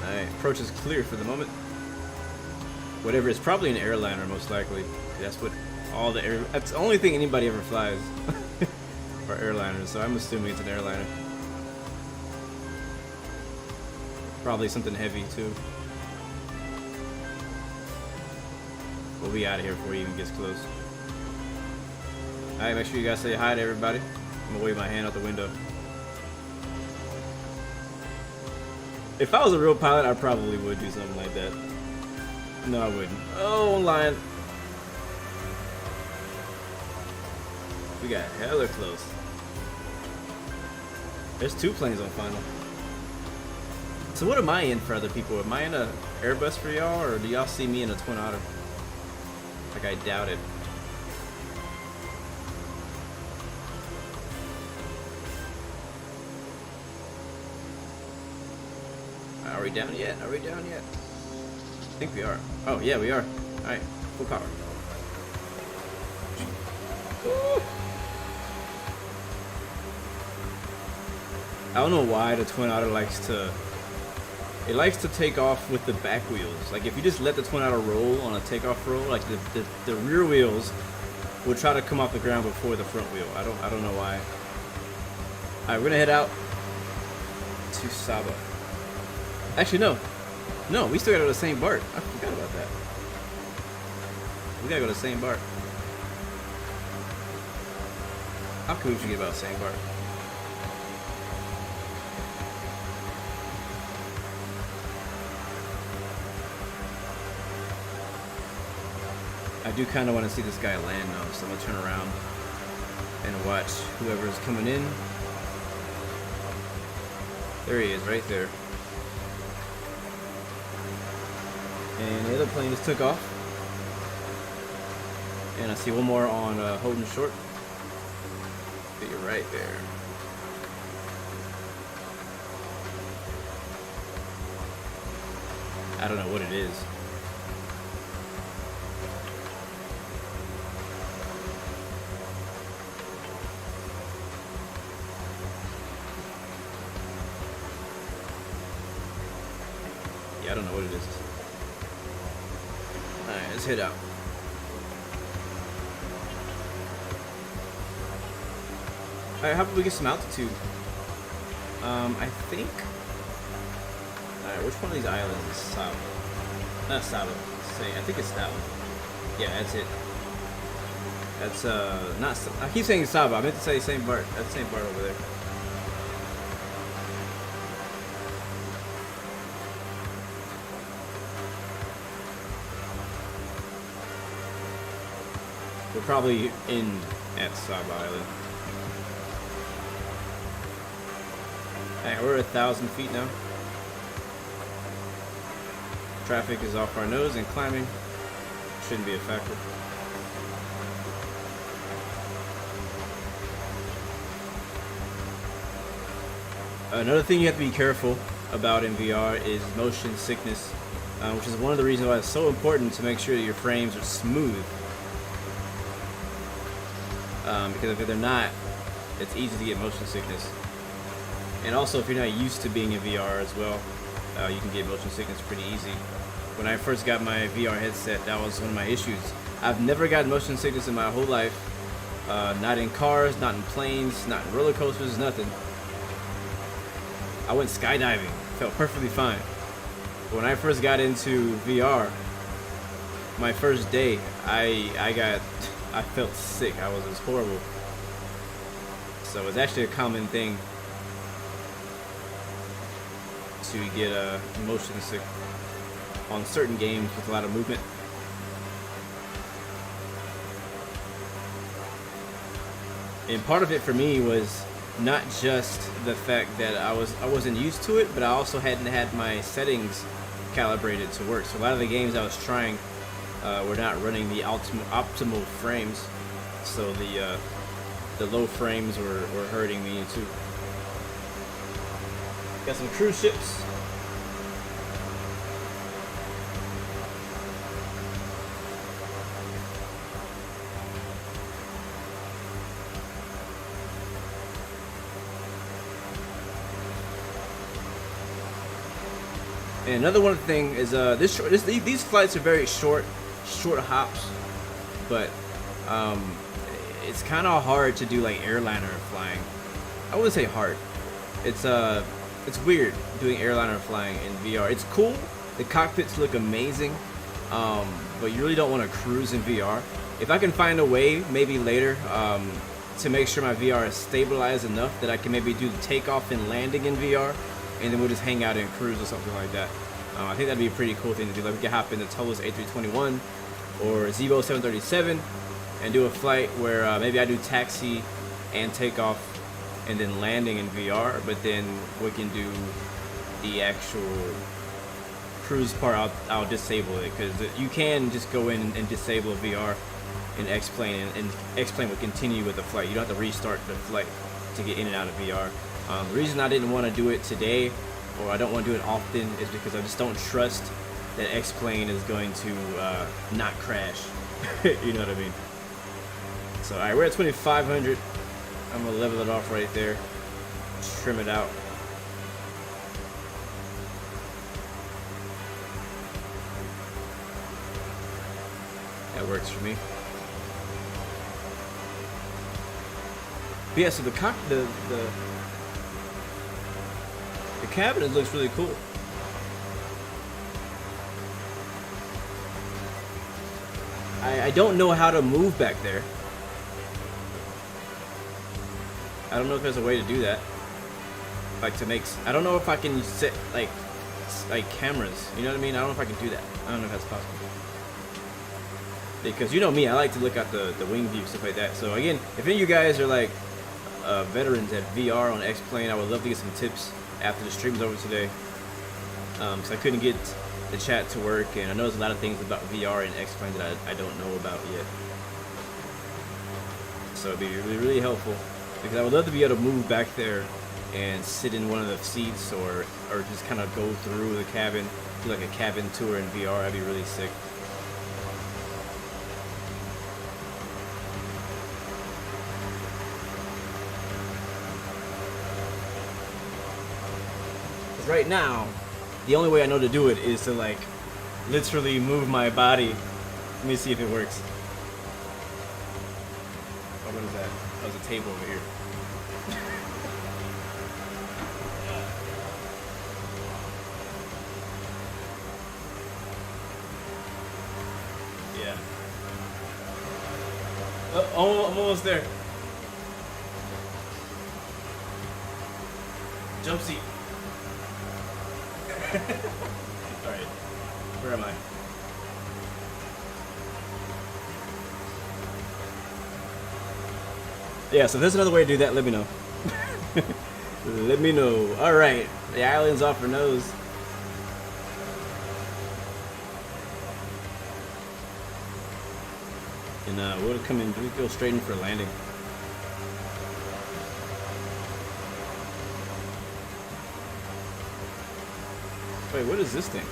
Alright, approach is clear for the moment. Whatever, it's probably an airliner most likely. That's what all the that's the only thing anybody ever flies. Are airliners, so I'm assuming it's an airliner. Probably something heavy too. We'll be out of here before he even gets close. Alright, make sure you guys say hi to everybody. I'm gonna wave my hand out the window. If I was a real pilot, I probably would do something like that. No, I wouldn't. Oh, I'm lying. We got hella close. There's 2 planes on final. So what am I in for other people? Am I in a Airbus for y'all, or do y'all see me in a Twin Otter? Like, I doubt it. Are we down yet? Are we down yet? I think we are. Oh, yeah, we are. Alright, full power. Woo. I don't know why the Twin Otter likes to take off with the back wheels. Like, if you just let the Twin Otter roll on a takeoff roll, like the rear wheels will try to come off the ground before the front wheel. I don't know why. Alright, we're gonna head out to Saba. Actually, no, we still gotta go to the same Bart. I forgot about that. We gotta go to the same Bart. How cool would you get about the same Bart? I do kind of want to see this guy land though, so I'm gonna turn around and watch whoever is coming in. There he is, right there. And the other plane just took off. And I see one more on holding short. But you're right there. I don't know what it is. I don't know what it is. Alright, let's head out. Alright, how about we get some altitude? I think. Alright, which one of these islands is Saba? Not Saba. I think it's that one. Yeah, that's it. That's not. I keep saying Saba. I meant to say St. Bart. That's St. Bart over there. We're probably in at Saba Island. Alright, we're 1,000 feet now. Traffic is off our nose and climbing. Shouldn't be a factor. Another thing you have to be careful about in VR is motion sickness, which is one of the reasons why it's so important to make sure that your frames are smooth. Because if they're not, it's easy to get motion sickness. And also, if you're not used to being in VR as well, you can get motion sickness pretty easy. When I first got my VR headset, that was one of my issues. I've never gotten motion sickness in my whole life. Not in cars, not in planes, not in roller coasters, nothing. I went skydiving, felt perfectly fine. But when I first got into VR, my first day, I felt sick. It was horrible. So it's actually a common thing to get motion sick on certain games with a lot of movement. And part of it for me was not just the fact that I wasn't used to it, but I also hadn't had my settings calibrated to work. So a lot of the games I was trying were not running the optimal frames, so the low frames were hurting me too. Got some cruise ships. And another one thing is these flights are very short hops, but it's kind of hard to do like airliner flying. I wouldn't say hard. It's weird doing airliner flying in VR. It's cool. The cockpits look amazing, but you really don't want to cruise in VR. If I can find a way, maybe later, to make sure my VR is stabilized enough that I can maybe do the takeoff and landing in VR, and then we'll just hang out and cruise or something like that. I think that'd be a pretty cool thing to do. Like we could hop into Toto's A321 or Zevo 737 and do a flight where maybe I do taxi and takeoff and then landing in VR, but then we can do the actual cruise part. I'll disable it, because you can just go in and disable VR and X-Plane, and X-Plane will continue with the flight. You don't have to restart the flight to get in and out of VR. The reason I didn't want to do it today, or I don't want to do it often, is because I just don't trust that X-Plane is going to not crash. You know what I mean? So, alright, we're at 2,500. I'm going to level it off right there. Trim it out. That works for me. But yeah, so the cabinet looks really cool. I don't know how to move back there. I don't know if there's a way to do that. Like to make, I don't know if I can set like cameras. You know what I mean? I don't know if I can do that. I don't know if that's possible. Because you know me, I like to look at the wing view, stuff like that. So again, if any of you guys are like veterans at VR on X-Plane, I would love to get some tips after the stream's over today. Because I couldn't get the chat to work, and I know there's a lot of things about VR and X-Plane that I don't know about yet. So it'd be really, really helpful, because I would love to be able to move back there and sit in one of the seats, or just kind of go through the cabin, do like a cabin tour in VR. That'd be really sick. Right now, the only way I know to do it is to like literally move my body. Let me see if it works. Oh, what is that? Oh, there's a table over here. Yeah. Oh, I'm almost there. Jump seat. Alright. Where am I? Yeah, so if there's another way to do that, let me know. Let me know. Alright. The island's off her nose. And we'll come in, we'll go straight in for landing. Wait, what is this thing?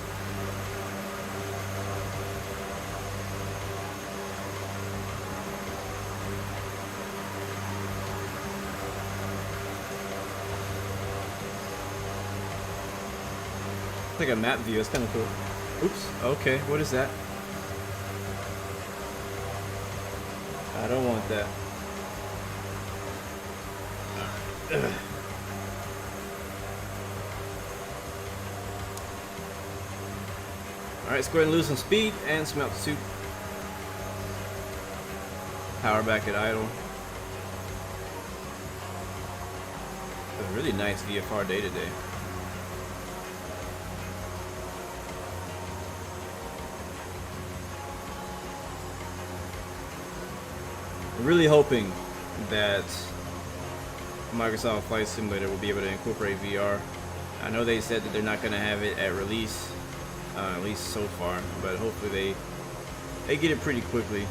It's like a map view, it's kind of cool. Oops, okay, what is that? I don't want that. Ugh. Alright, let's go ahead and lose some speed and some altitude. Power back at idle. A really nice VFR day today. I'm really hoping that Microsoft Flight Simulator will be able to incorporate VR. I know they said that they're not going to have it at release, at least so far, but hopefully they get it pretty quickly.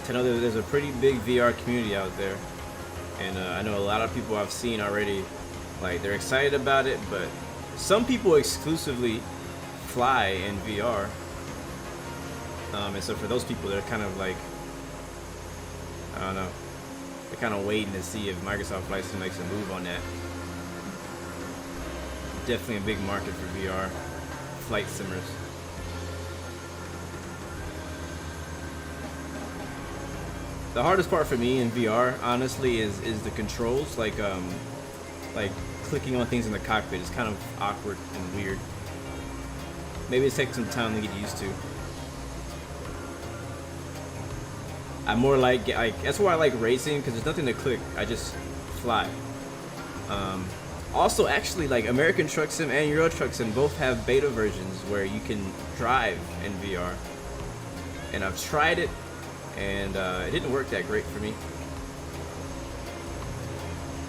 I know that there's a pretty big VR community out there, and I know a lot of people I've seen already, like, they're excited about it, but some people exclusively fly in VR. And so for those people, they're kind of like, I don't know, they're kind of waiting to see if Microsoft Flight Sim makes a move on that. Definitely a big market for VR flight simmers. The hardest part for me in VR, honestly, is the controls. Like clicking on things in the cockpit is kind of awkward and weird. Maybe it takes some time to get used to. I more like that's why I like racing, because there's nothing to click. I just fly. Also, actually, like American Truck Sim and Euro Truck Sim both have beta versions where you can drive in VR. And I've tried it, and it didn't work that great for me.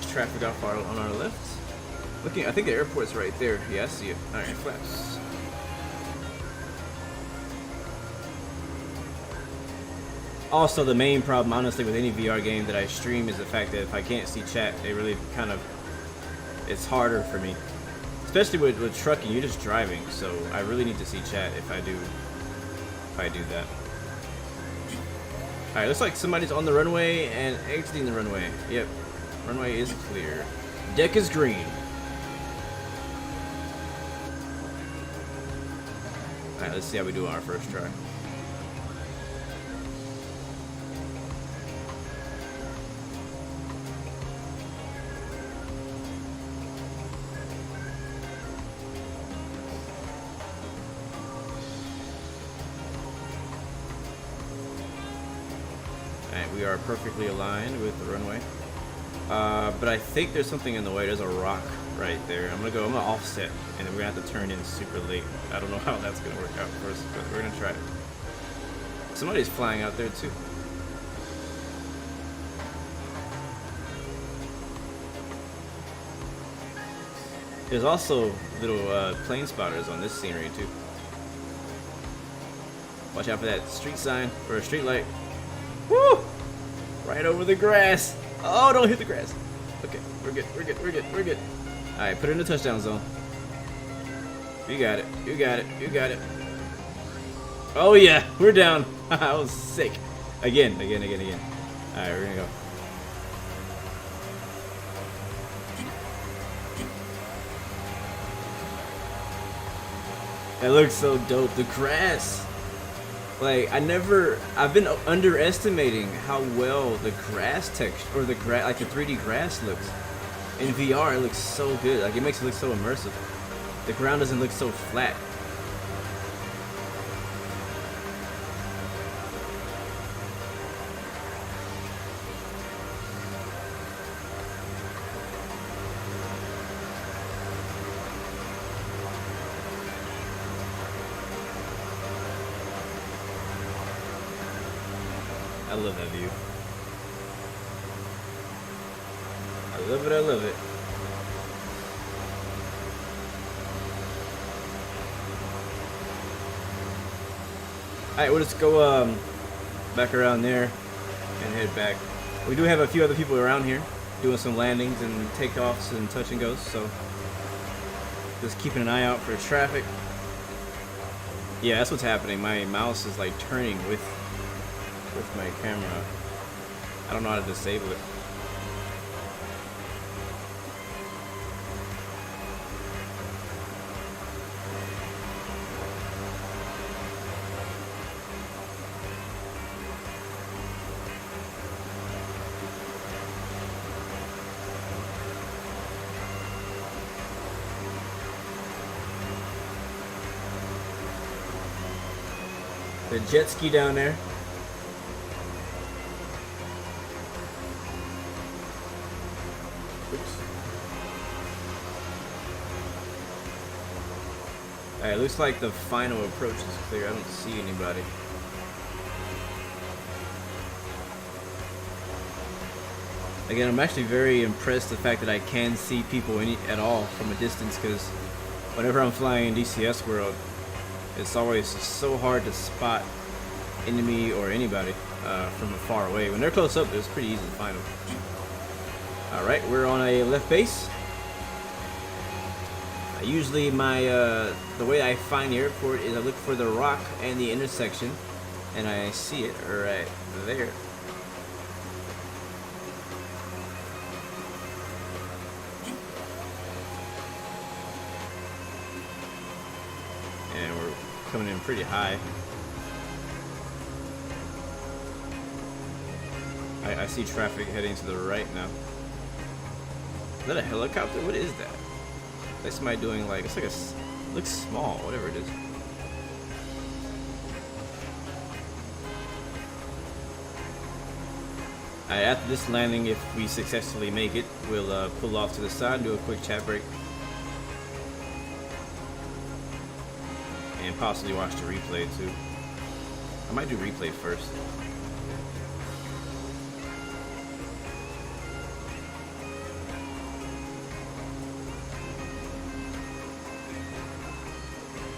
There's traffic off on our left. Looking, I think the airport's right there. Yeah, I see it. All right, flaps. Also, the main problem, honestly, with any VR game that I stream is the fact that if I can't see chat, it really kind of, it's harder for me. Especially with trucking, you're just driving, so I really need to see chat if I do that. Alright, looks like somebody's on the runway and exiting the runway. Yep, runway is clear. Deck is green. Alright, let's see how we do on our first try. We are perfectly aligned with the runway, but I think there's something in the way. There's a rock right there. I'm gonna offset, and then we're gonna have to turn in super late. I don't know how that's gonna work out for us, but we're gonna try it. Somebody's flying out there too. There's also little plane spotters on this scenery too. Watch out for that street sign or a street light. Woo! Right over the grass. Oh, don't hit the grass. Okay, we're good, we're good, we're good, we're good. Alright, put it in the touchdown zone. You got it, you got it, you got it. Oh yeah, we're down. I was sick. Again. Alright, we're gonna go. That looks so dope. The grass. Like, I've been underestimating how well the grass texture, or the 3D grass looks. In VR, it looks so good. Like, it makes it look so immersive. The ground doesn't look so flat. I love that view. I love it, I love it. Alright, we'll just go back around there and head back. We do have a few other people around here doing some landings and takeoffs and touch and goes, so just keeping an eye out for traffic. Yeah, that's what's happening. My mouse is like turning with my camera. I don't know how to disable it. The jet ski down there. Oops. Alright, looks like the final approach is clear. I don't see anybody. Again, I'm actually very impressed with the fact that I can see people at all from a distance, because whenever I'm flying in DCS world, it's always so hard to spot enemy or anybody from far away. When they're close up, it's pretty easy to find them. Alright, we're on a left base. Usually the way I find the airport is I look for the rock and the intersection, and I see it right there. And we're coming in pretty high. I see traffic heading to the right now. Is that a helicopter? What is that? That's somebody doing like, it's like looks small, whatever it is. After this landing, if we successfully make it, we'll pull off to the side and do a quick chat break. And possibly watch the replay too. I might do replay first.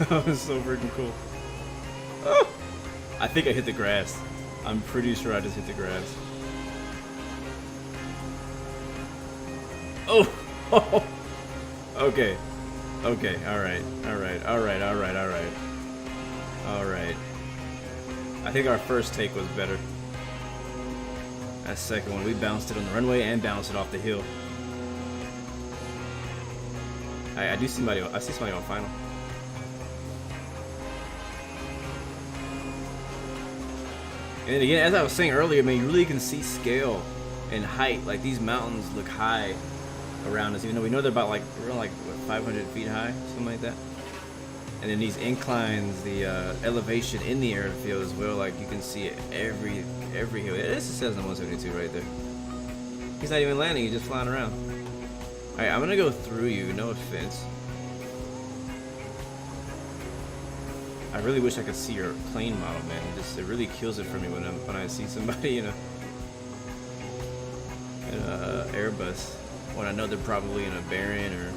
That was so freaking cool. Oh! I think I hit the grass. I'm pretty sure I just hit the grass. Oh! Oh! Okay. Okay, alright. Alright, alright, alright, alright. Alright. I think our first take was better. That second one, we bounced it on the runway and bounced it off the hill. I see somebody on final. And again, as I was saying earlier, I mean, you really can see scale and height. Like, these mountains look high around us, even though we know they're about like, we're like what, 500 feet high, something like that. And then these inclines, the elevation in the airfield as well, like you can see it every hill. This is Cessna 172 right there. He's not even landing, he's just flying around. Alright, I'm gonna go through you, no offense. I really wish I could see your plane model, man. It really kills it for me when I see somebody in a Airbus, when I know they're probably in a Baron or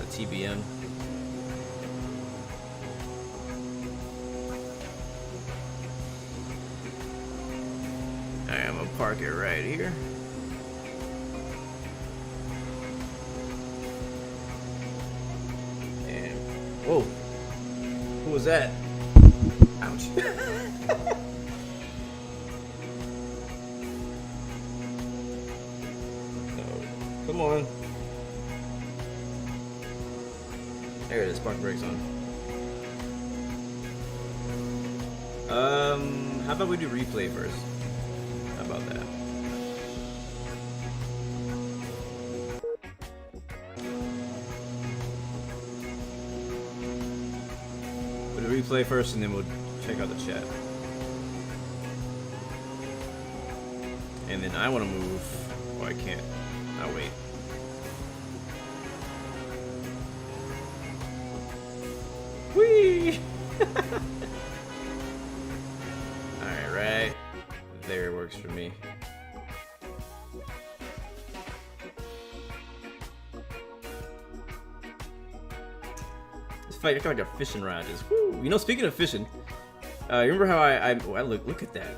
a TBM. Alright, I'm gonna park it right here. And whoa, who was that? Ouch. Come on. There it is, park brakes on. How about we do replay first? How about that? We'll do replay first and then we'll check out the chat. And then I want to move. Oh, I can't. I'll wait. Whee! Alright, right there works for me. This fight, I feel like a fishing rod is. Woo. You know, speaking of fishing, remember how I look at that.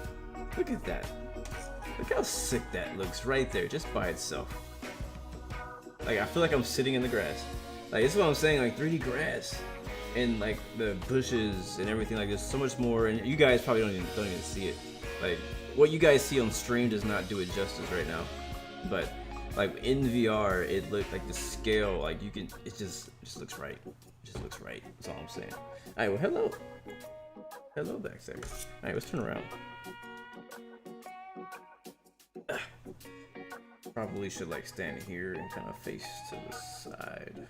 Look at that. Look how sick that looks right there, just by itself. Like, I feel like I'm sitting in the grass. Like, this is what I'm saying, like 3D grass. And like the bushes and everything, like there's so much more, and you guys probably don't even see it. Like what you guys see on stream does not do it justice right now. But like in VR, it looked like the scale, like you can, it just looks right. It just looks right. That's all I'm saying. All right, well, hello back there. All right, let's turn around. Probably should like stand here and kind of face to the side.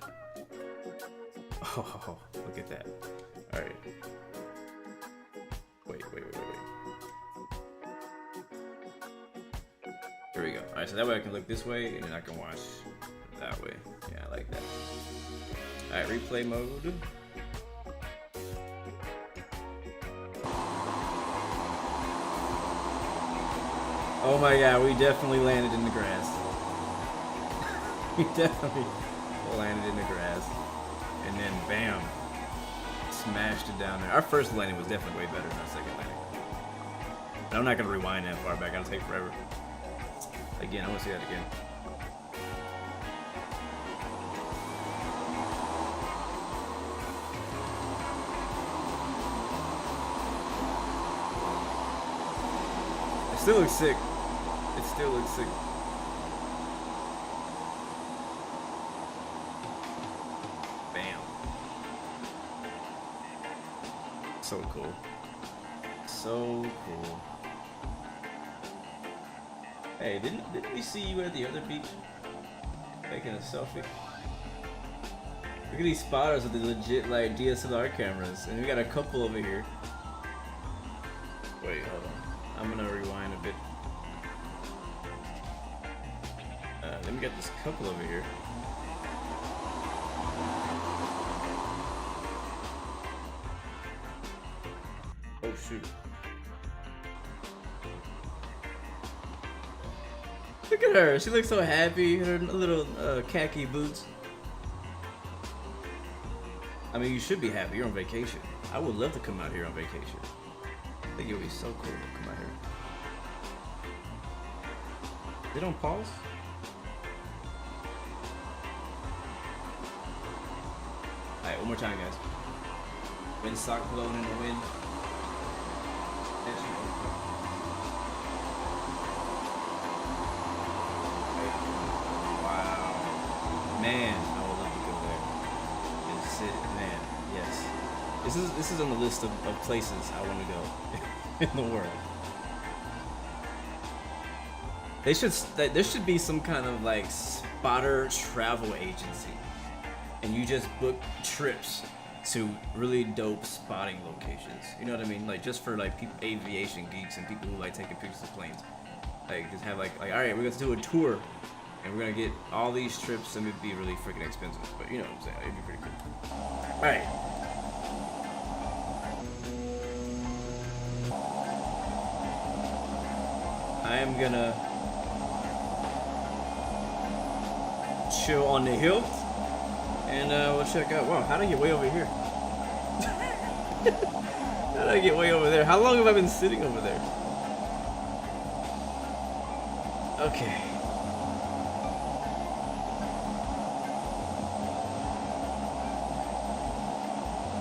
Oh, look at that. Alright. Wait. Here we go. Alright, so that way I can look this way and then I can watch that way. Yeah, I like that. Alright, replay mode. Oh my god, we definitely landed in the grass. We definitely landed in the grass. And then bam, smashed it down there. Our first landing was definitely way better than our second landing. And I'm not gonna rewind that far back, it'll take forever. Again, I wanna see that again. It still looks sick. It still looks sick. So cool. So cool. Hey, didn't we see you at the other beach? Taking a selfie? Look at these spotters with the legit like DSLR cameras. And we got a couple over here. Wait, hold on. I'm gonna rewind a bit. Let me get this couple over here. Oh shoot. Look at her, she looks so happy, her little khaki boots. I mean, you should be happy, you're on vacation. I would love to come out here on vacation. I think it would be so cool to come out here. They don't pause? Alright, one more time, guys. Windsock blowing in the wind. Wow. Man, I would love to go there and sit. Man, yes. This is on the list of places I want to go in the world. There should be some kind of like spotter travel agency, and you just book trips to really dope spotting locations. You know what I mean? Like just for like people, aviation geeks and people who like taking pictures of planes. Like just have like all right, we're gonna do a tour, and we're gonna get all these trips, and it'd be really freaking expensive. But you know what I'm saying? It'd be pretty cool. All right. I am gonna chill on the hill, and we'll check out. Wow, how did I get way over here? How did I get way over there? How long have I been sitting over there? Okay.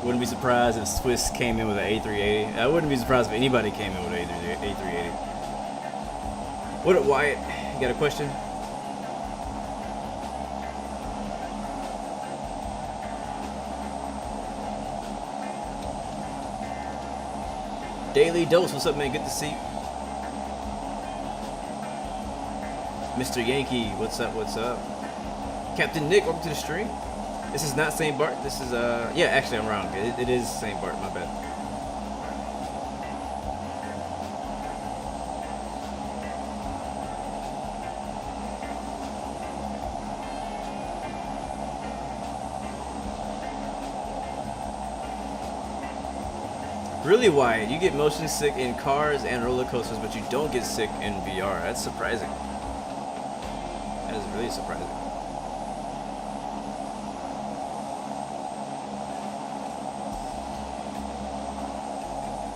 Wouldn't be surprised if Swiss came in with an A380. I wouldn't be surprised if anybody came in with an A380. What up, Wyatt? You got a question? Daily Dose, what's up, man? Good to see you. Mr. Yankee, what's up? What's up? Captain Nick, welcome to the stream. This is not St. Bart. This is yeah, actually I'm wrong. It is St. Bart. My bad. Really wide. You get motion sick in cars and roller coasters, but you don't get sick in VR. That's surprising. That is really surprising.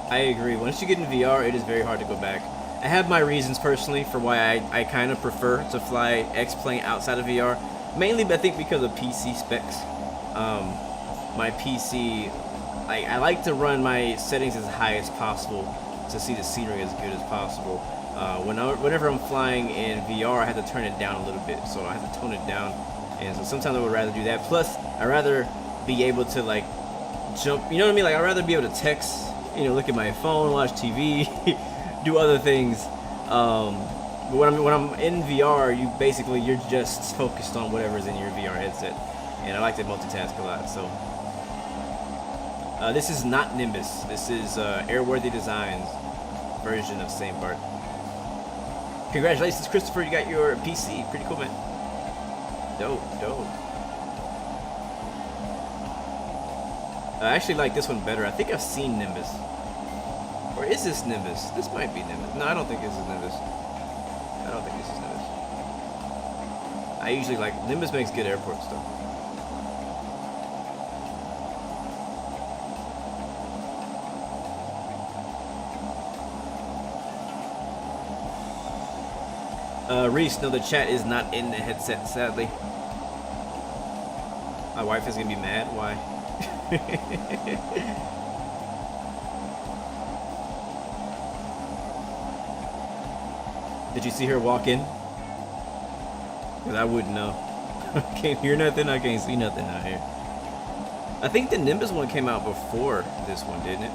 I agree. Once you get in VR, it is very hard to go back. I have my reasons personally for why I kind of prefer to fly X-Plane outside of VR. Mainly, I think, because of PC specs. My PC, I like to run my settings as high as possible to see the scenery as good as possible. Whenever I'm flying in VR, I have to turn it down a little bit, so I have to tone it down. And so sometimes I would rather do that. Plus, I'd rather be able to like jump. You know what I mean? Like I'd rather be able to text. You know, look at my phone, watch TV, do other things. But when I'm in VR, you're just focused on whatever's in your VR headset, and I like to multitask a lot. So this is not Nimbus. This is Airworthy Designs version of St. Bart. Congratulations, Christopher! You got your PC. Pretty cool, man. Dope, dope. I actually like this one better. I think I've seen Nimbus. Or is this Nimbus? This might be Nimbus. No, I don't think this is Nimbus. I don't think this is Nimbus. I usually like... Nimbus makes good airport stuff. Reese, no, the chat is not in the headset, sadly. My wife is gonna be mad. Why? Did you see her walk in? Because I wouldn't know. I can't hear nothing, I can't see nothing out here. I think the Nimbus one came out before this one, didn't it?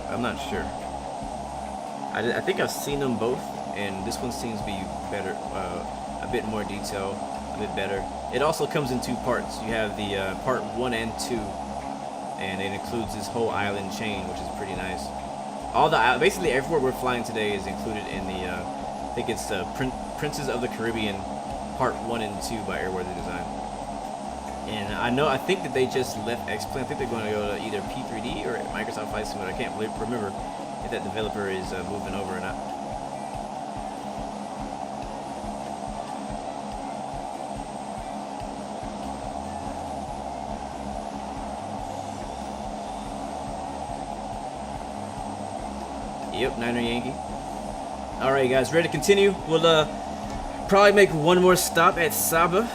I'm not sure. I think I've seen them both, and this one seems to be better, a bit more detail, a bit better. It also comes in two parts. You have the part 1 and 2, and it includes this whole island chain, which is pretty nice. All the basically everywhere we're flying today is included in the I think it's Princes of the Caribbean part 1 and 2 by Airworthy Design. And I think that they just left X-Plane. I think they're going to go to either P3D or Microsoft Flight Simulator. I can't remember if that developer is moving over or not. Yep, Niner Yankee. Alright guys, ready to continue? We'll probably make one more stop at Saba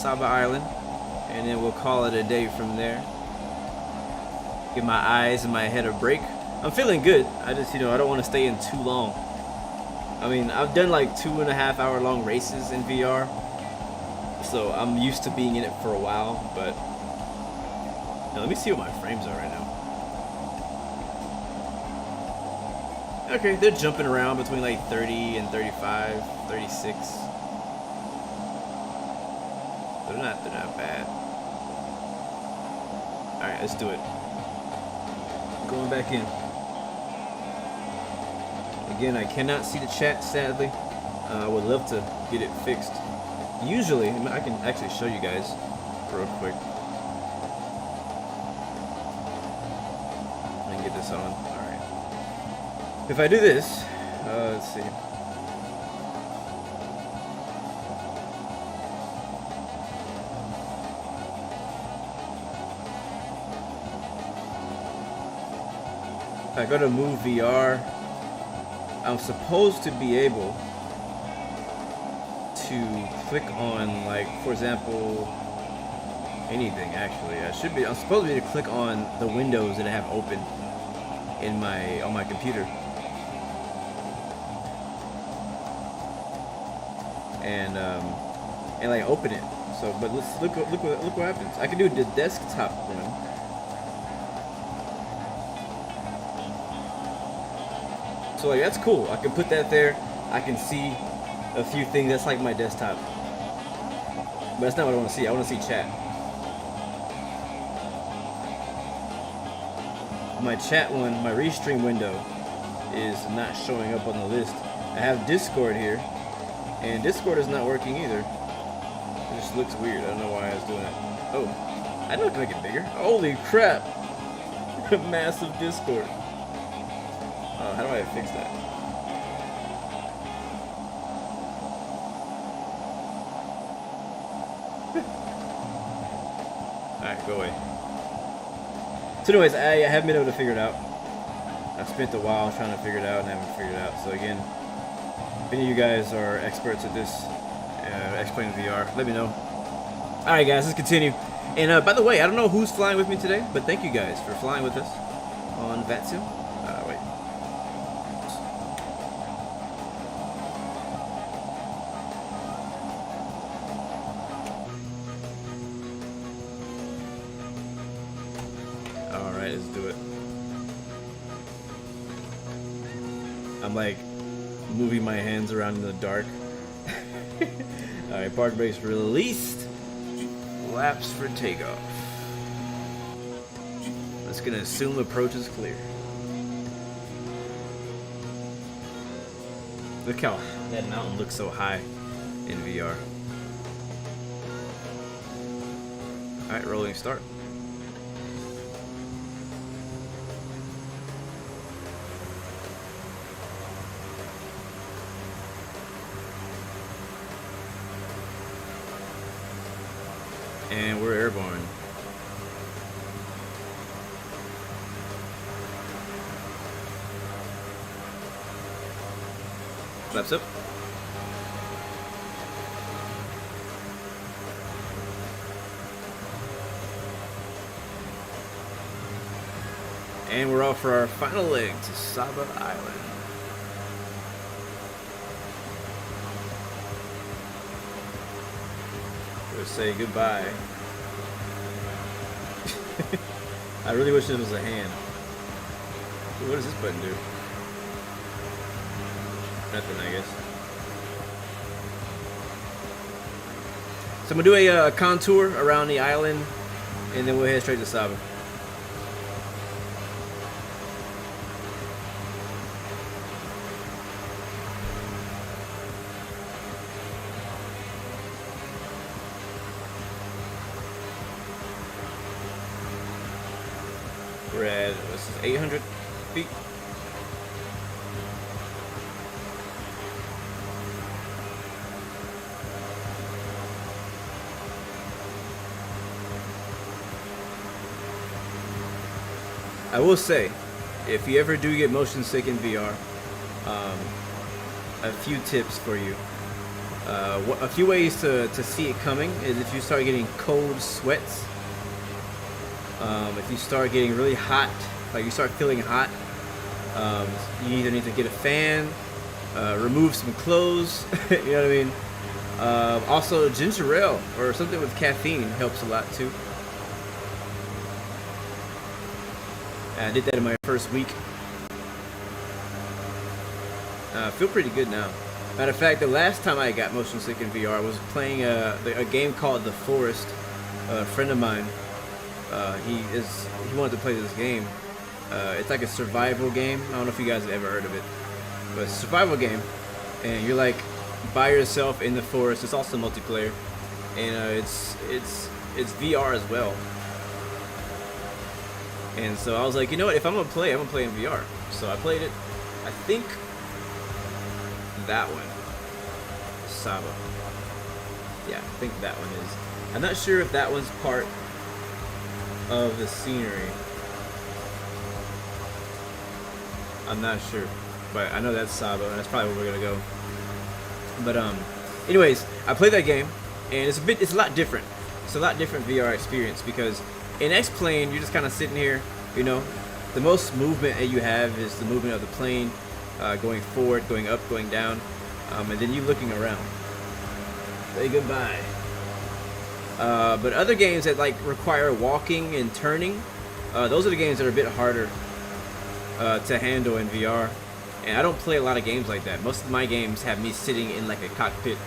Island, and then we'll call it a day from there. Give my eyes and my head a break. I'm feeling good. I just, I don't want to stay in too long. I mean, I've done like 2.5 hour long races in VR, so I'm used to being in it for a while, but let me see what my frames are right now. Okay, they're jumping around between like 30 and 35, 36. They're not bad. Alright, let's do it. Going back in. Again, I cannot see the chat, sadly. I would love to get it fixed. Usually, I can actually show you guys real quick. Let me get this on. Alright. If I do this, let's see. If I go to Move VR, I'm supposed to be able to click on, like, for example, anything actually. I'm supposed to be able to click on the windows that I have open in on my computer. And like open it. So, but let's look what happens. I can do the desktop run. So like that's cool. I can put that there. I can see a few things. That's like my desktop. But that's not what I want to see. I want to see chat. My chat one, my restream window is not showing up on the list. I have Discord here, and Discord is not working either. It just looks weird. I don't know why I was doing it. Oh, I know I can make it bigger. Holy crap! Massive Discord. How do I fix that? Alright, go away. So anyways, I haven't been able to figure it out. I've spent a while trying to figure it out and haven't figured it out. So again, if any of you guys are experts at this, explaining VR, let me know. Alright guys, let's continue. And by the way, I don't know who's flying with me today, but thank you guys for flying with us on VATSIM. Wait. Alright, let's do it. I'm like moving my hands around in the dark. Alright, park brakes released. Laps for takeoff. That's gonna assume approach is clear. Look how that mountain looks so high in VR. Alright, rolling start. And we're airborne. Flaps up. And we're off for our final leg to Saba Island. We'll say goodbye. I really wish this was a hand. What does this button do? Nothing, I guess. So I'm gonna do a contour around the island, and then we'll head straight to Saba. We're at, this is 800 feet. I will say, if you ever do get motion sick in VR, a few tips for you. A few ways to see it coming is if you start getting cold sweats. If you start getting really hot, like you start feeling hot, you either need to get a fan, remove some clothes, you know what I mean? Also, ginger ale or something with caffeine helps a lot too. I did that in my first week. I feel pretty good now. Matter of fact, the last time I got motion sick in VR, I was playing a game called The Forest. A friend of mine, he wanted to play this game. It's like a survival game. I don't know if you guys have ever heard of it, but it's a survival game, and you're like by yourself in the forest. It's also multiplayer, and it's VR as well. And so I was like, you know what? If I'm gonna play in VR. So I played it. I think that one, Saba. Yeah, I think that one is. I'm not sure if that one's part of the scenery. I'm not sure, but I know that's Saba, and that's probably where we're gonna go. But anyways, I played that game, and it's a lot different. It's a lot different VR experience because in X-Plane, you're just kind of sitting here, you know. The most movement that you have is the movement of the plane, going forward, going up, going down, and then you looking around. Say goodbye. But other games that like require walking and turning, those are the games that are a bit harder to handle in VR. And I don't play a lot of games like that. Most of my games have me sitting in like a cockpit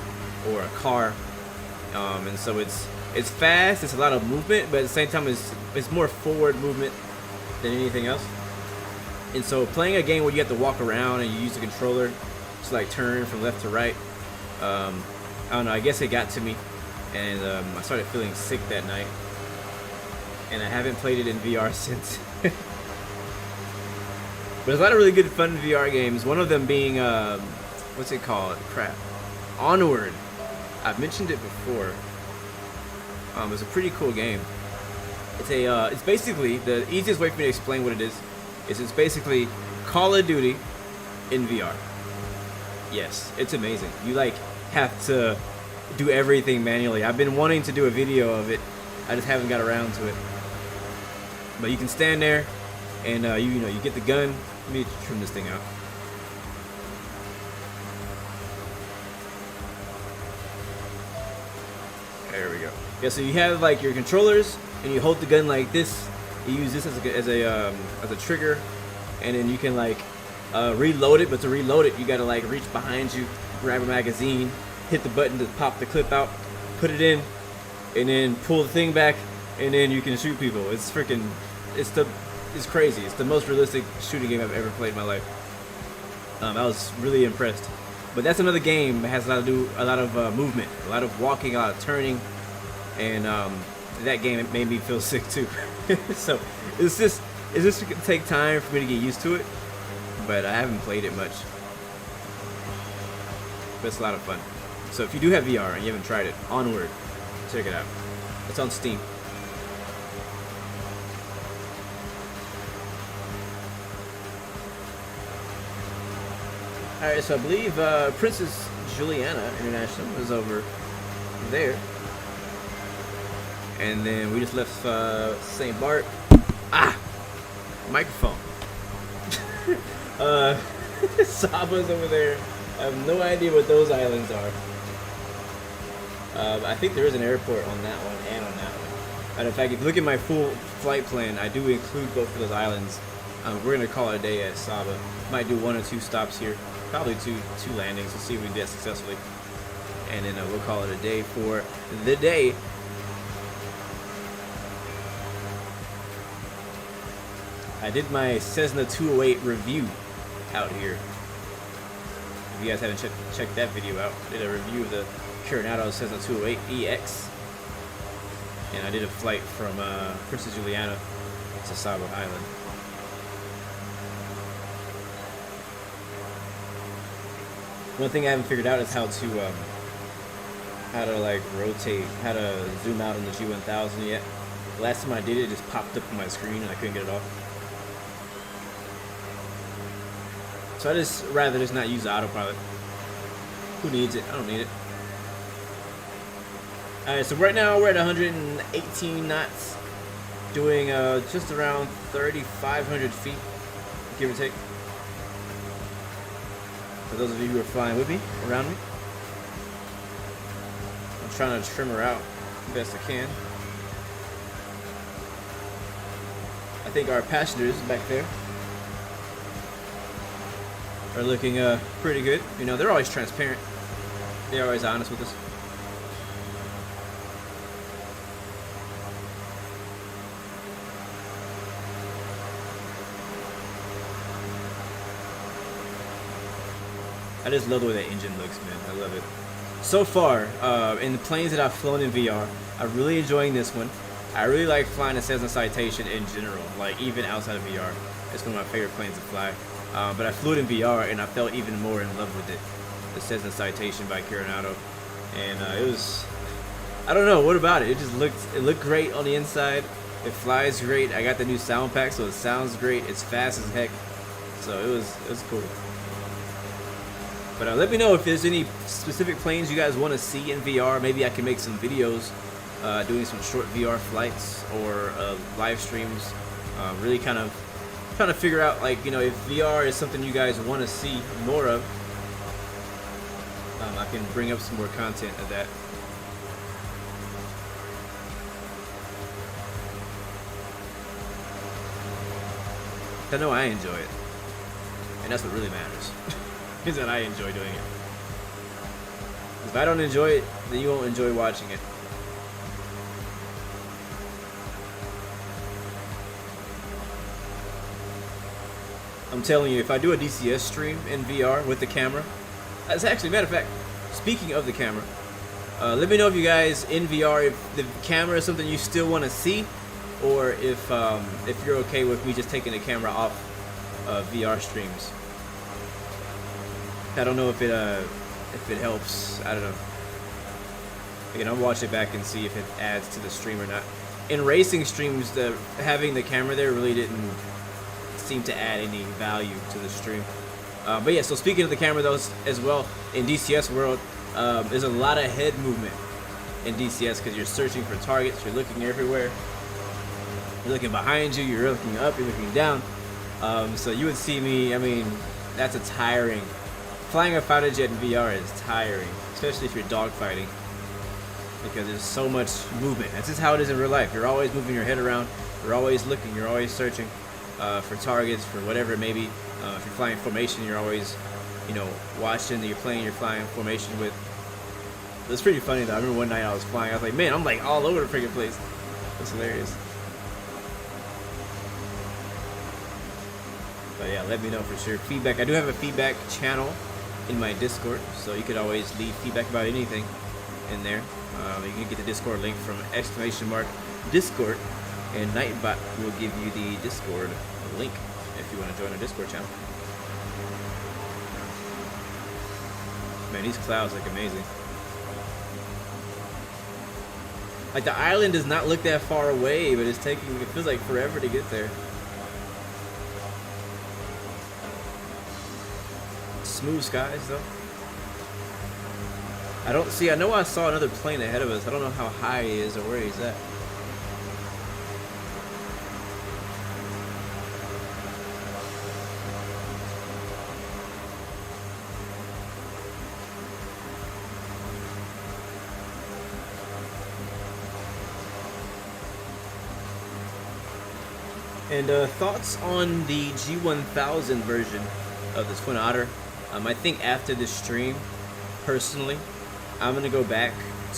or a car, and so it's fast. It's a lot of movement, but at the same time, it's more forward movement than anything else. And so playing a game where you have to walk around and you use the controller to like turn from left to right, I don't know. I guess it got to me, and I started feeling sick that night. And I haven't played it in VR since. But there's a lot of really good fun VR games. One of them being, what's it called? Crap. Onward. I've mentioned it before. It's a pretty cool game. It's basically, the easiest way for me to explain what it is it's basically Call of Duty in VR. Yes, it's amazing. You like have to do everything manually. I've been wanting to do a video of it. I just haven't got around to it. But you can stand there and you get the gun. Let me trim this thing out. There we go. Yeah, so you have like your controllers, and you hold the gun like this. You use this as a trigger, and then you can like reload it. But to reload it, you gotta like reach behind you, grab a magazine, hit the button to pop the clip out, put it in, and then pull the thing back, and then you can shoot people. It's freaking, it's crazy. It's the most realistic shooting game I've ever played in my life. I was really impressed. But that's another game that has a lot of movement, a lot of walking, a lot of turning, and that game it made me feel sick too. So it's just gonna take time for me to get used to it. But I haven't played it much. But it's a lot of fun. So if you do have VR and you haven't tried it, Onward, check it out. It's on Steam. Alright, so I believe Princess Juliana International is over there. And then we just left St. Bart. Microphone. Saba's over there. I have no idea what those islands are. I think there is an airport on that one and on that one. And in fact, if you look at my full flight plan, I do include both of those islands. We're going to call it a day at Saba. Might do 1 or 2 stops here. Probably two landings. Let's see if we do that successfully. And then we'll call it a day for the day. I did my Cessna 208 review out here. If you guys haven't checked that video out, I did a review of the Coronado Cessna 208EX. And I did a flight from Princess Juliana to Saba Island. One thing I haven't figured out is how to like rotate, how to zoom out on the G1000 yet. Last time I did it, it just popped up on my screen and I couldn't get it off. So I just rather just not use the autopilot. Who needs it? I don't need it. Alright, so right now we're at 118 knots, doing just around 3,500 feet, give or take. For those of you who are flying with me, around me. I'm trying to trim her out best I can. I think our passengers back there are looking pretty good. You know, they're always transparent. They're always honest with us. I just love the way that engine looks, man. I love it. So far, in the planes that I've flown in VR, I'm really enjoying this one. I really like flying a Cessna Citation in general, like even outside of VR. It's one of my favorite planes to fly. But I flew it in VR and I felt even more in love with it. The Cessna Citation by Coronado. And it was, I don't know, what about it? It looked great on the inside. It flies great. I got the new sound pack, so it sounds great. It's fast as heck. So it was cool. But let me know if there's any specific planes you guys want to see in VR. Maybe I can make some videos doing some short VR flights or live streams. Really kind of trying to figure out, like, you know, if VR is something you guys want to see more of. I can bring up some more content of that. I know I enjoy it. And that's what really matters. Is that I enjoy doing it. If I don't enjoy it, then you won't enjoy watching it. I'm telling you, if I do a DCS stream in VR with the camera, as actually, matter of fact, speaking of the camera, let me know if you guys in VR, if the camera is something you still want to see, or if you're okay with me just taking the camera off VR streams. I don't know if it helps. I don't know. Again, I'll watch it back and see if it adds to the stream or not. In racing streams, having the camera there really didn't seem to add any value to the stream. But yeah, so speaking of the camera though, as well, in DCS world, there's a lot of head movement in DCS because you're searching for targets, you're looking everywhere. You're looking behind you, you're looking up, you're looking down. So you would see me, I mean, that's a tiring. Flying a fighter jet in VR is tiring, especially if you're dogfighting, because there's so much movement. That's just how it is in real life. You're always moving your head around, you're always looking, you're always searching for targets, for whatever it may be. If you're flying formation, you're always, you know, watching that you're playing, you're flying formation with. It's pretty funny though. I remember one night I was flying, I was like, man, I'm like all over the freaking place. It's hilarious. But yeah, let me know for sure. Feedback. I do have a feedback channel in my Discord, so you could always leave feedback about anything in there. You can get the Discord link from !Discord, and Nightbot will give you the Discord link if you want to join our Discord channel. Man, these clouds look amazing. Like the island does not look that far away, but it feels like forever to get there. Smooth skies though. I know I saw another plane ahead of us. I don't know how high he is or where he's at. And thoughts on the G1000 version of the Twin Otter. I think after this stream, personally, I'm gonna go back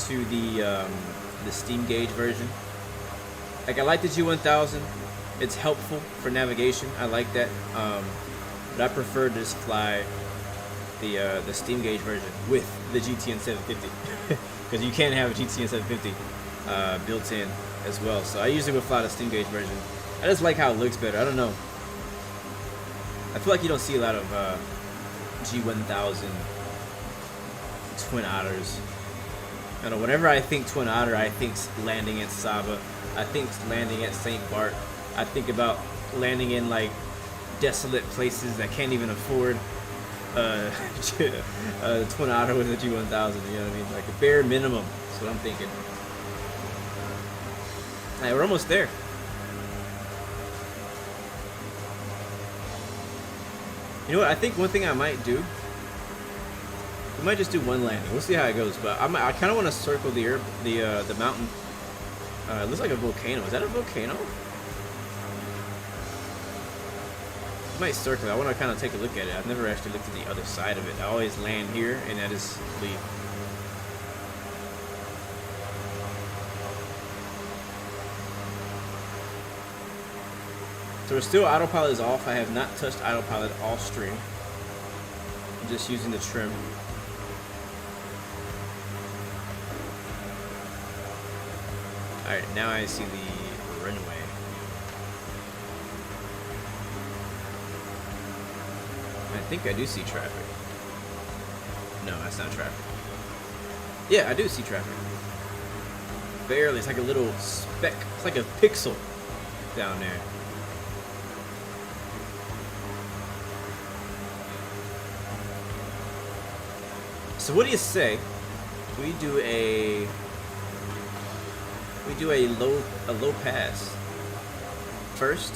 to the steam gauge version. Like I like the G1000, it's helpful for navigation. I like that, but I prefer to just fly the steam gauge version with the GTN 750 because you can have a GTN 750 built in as well. So I usually would fly the steam gauge version. I just like how it looks better. I don't know. I feel like you don't see a lot of G1000 Twin Otters. I don't know, whenever I think Twin Otter, I think landing at Saba. I think landing at St. Bart. I think about landing in like desolate places that can't even afford Twin Otter with a G1000. You know what I mean? Like a bare minimum. That's what I'm thinking. Alright, we're almost there. You know what? I think one thing I might do, we might just do one landing. We'll see how it goes. But I kind of want to circle the mountain. It looks like a volcano. Is that a volcano? I might circle it. I want to kind of take a look at it. I've never actually looked at the other side of it. I always land here and I just leave. So we're still, autopilot is off. I have not touched autopilot all stream. I'm just using the trim. Alright, now I see the runway. I think I do see traffic. No, that's not traffic. Yeah, I do see traffic. Barely, it's like a little speck. It's like a pixel down there. So what do you say? We do a low pass first,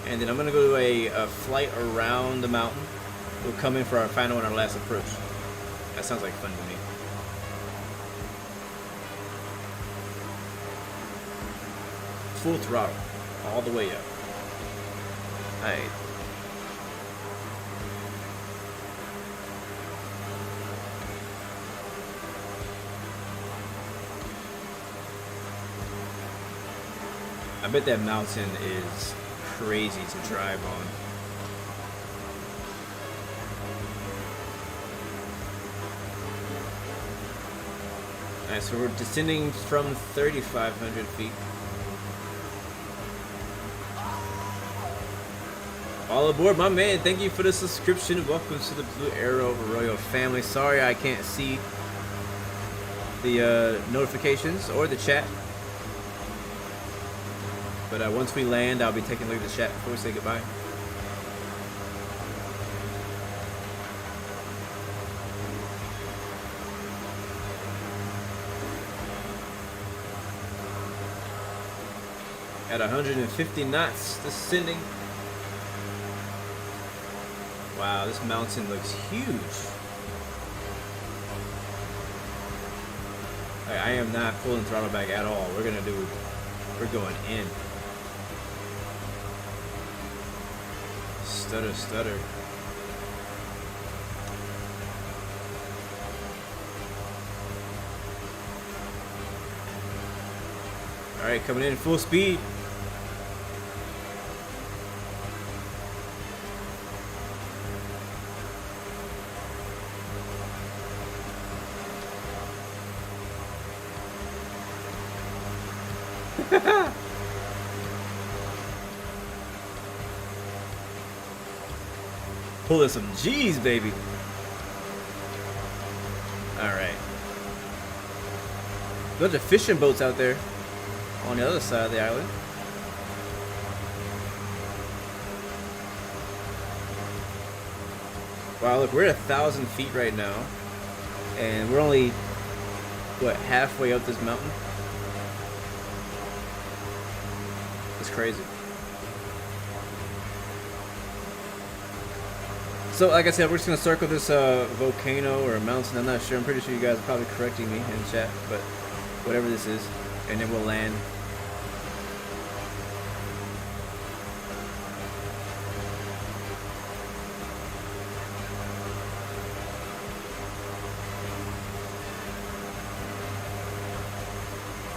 and then I'm gonna go do a flight around the mountain. We'll come in for our final and our last approach. That sounds like fun to me. Full throttle, all the way up. All right. I bet that mountain is crazy to drive on. Alright, so we're descending from 3,500 feet. All aboard, my man. Thank you for the subscription. Welcome to the Blue Arrow Royal family. Sorry I can't see the notifications or the chat. But once we land, I'll be taking a look at the chat before we say goodbye. At 150 knots, descending. Wow, this mountain looks huge. I am not pulling throttle back at all. We're going in. Stutter, stutter. All right, coming in full speed. Pulling some G's, baby. All right. Bunch of fishing boats out there on the other side of the island. Wow, look, we're at 1,000 feet right now, and we're only, what, halfway up this mountain? It's crazy. So, like I said, we're just gonna circle this volcano or mountain. I'm not sure. I'm pretty sure you guys are probably correcting me in chat, but whatever this is, and then we'll land.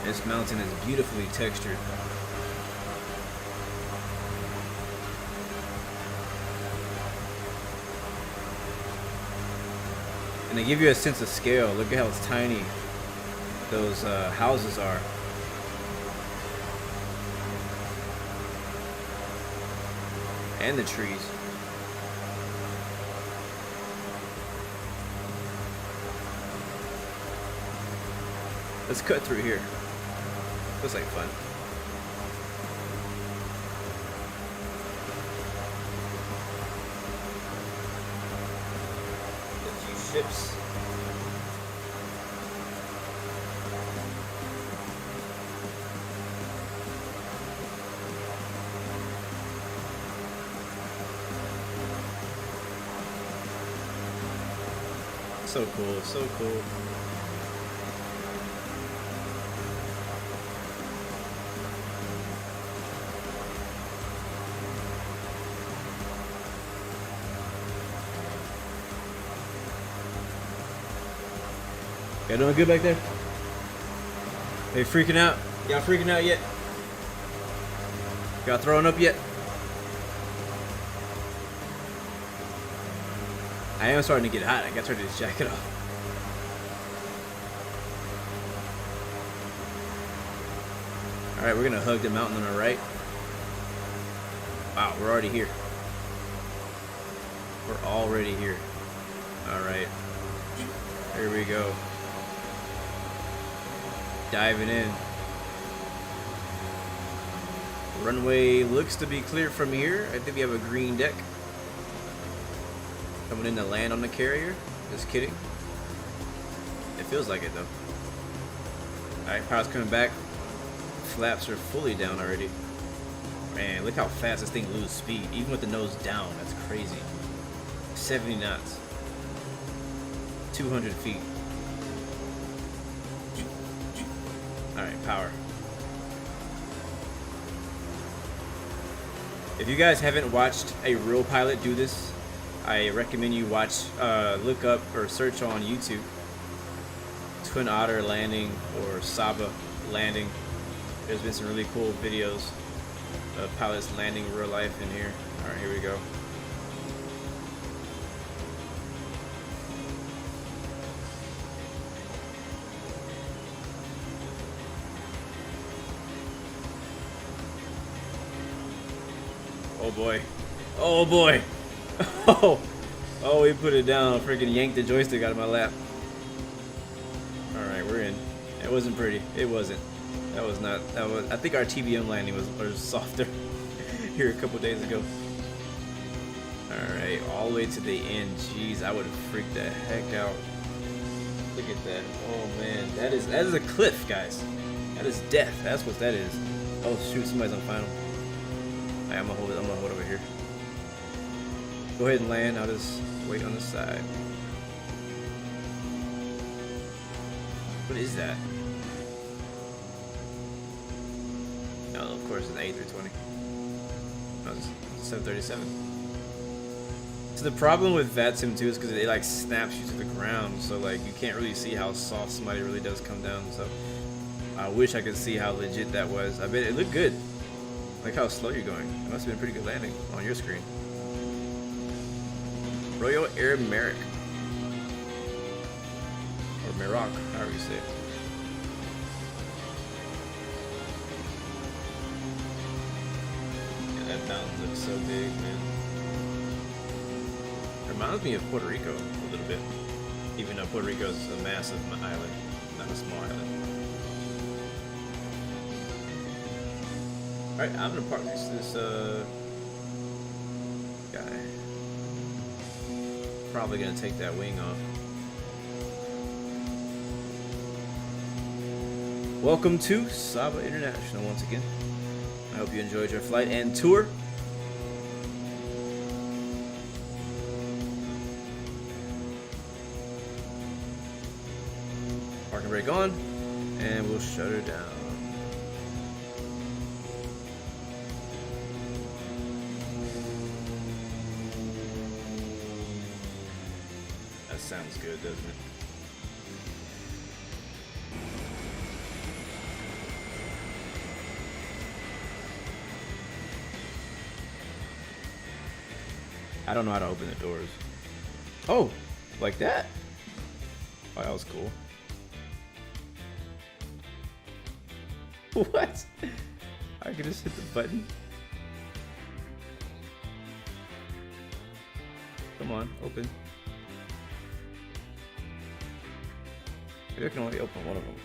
This mountain is beautifully textured. And they give you a sense of scale. Look at how tiny those houses are. And the trees. Let's cut through here. Looks like fun. Ships. So cool, so cool. Y'all doing good back there? Are you freaking out? Y'all freaking out yet? Y'all throwing up yet? I am starting to get hot. I got to turn this jacket off. Alright, we're gonna hug the mountain on the right. Wow, we're already here. We're already here. Alright. Here we go. Diving in. Runway looks to be clear from here. I think we have a green deck. Coming in to land on the carrier. Just kidding. It feels like it though. Alright, power's coming back. Flaps are fully down already. Man, look how fast this thing loses speed. Even with the nose down, that's crazy. 70 knots. 200 feet. Alright, power. If you guys haven't watched a real pilot do this, I recommend you watch, look up or search on YouTube Twin Otter landing or Saba landing. There's been some really cool videos of pilots landing in real life in here. Alright, here we go. Oh boy. Oh boy. Oh, he put it down. Freaking yanked the joystick out of my lap. Alright, we're in. It wasn't pretty. It wasn't. That was not. That was. I think our TBM landing was softer here a couple days ago. Alright, all the way to the end. Jeez, I would have freaked the heck out. Look at that. Oh man, that is a cliff, guys. That is death. That's what that is. Oh shoot, somebody's on final. Alright, I'm gonna hold it. I'm gonna hold over here. Go ahead and land. I'll just wait on the side. What is that? No, of course it's an A320. No, it's a 737. So the problem with VATSIM 2 is because it like snaps you to the ground, so like you can't really see how soft somebody really does come down. So I wish I could see how legit that was. I bet it looked good. Like how slow you're going. It must have been a pretty good landing on your screen. Royal Air Merrick. Or Meroc, however you say it. Yeah, that mountain looks so big, man. It reminds me of Puerto Rico a little bit. Even though Puerto Rico is a massive island, not a small island. Alright, I'm gonna park next to this guy. Probably gonna take that wing off. Welcome to Saba International once again. I hope you enjoyed your flight and tour. Parking brake on, and we'll shut her down. That sounds good, doesn't it? I don't know how to open the doors. Oh, like that? Oh, that was cool. What? I can just hit the button. Come on, open. Maybe I can only open one of them.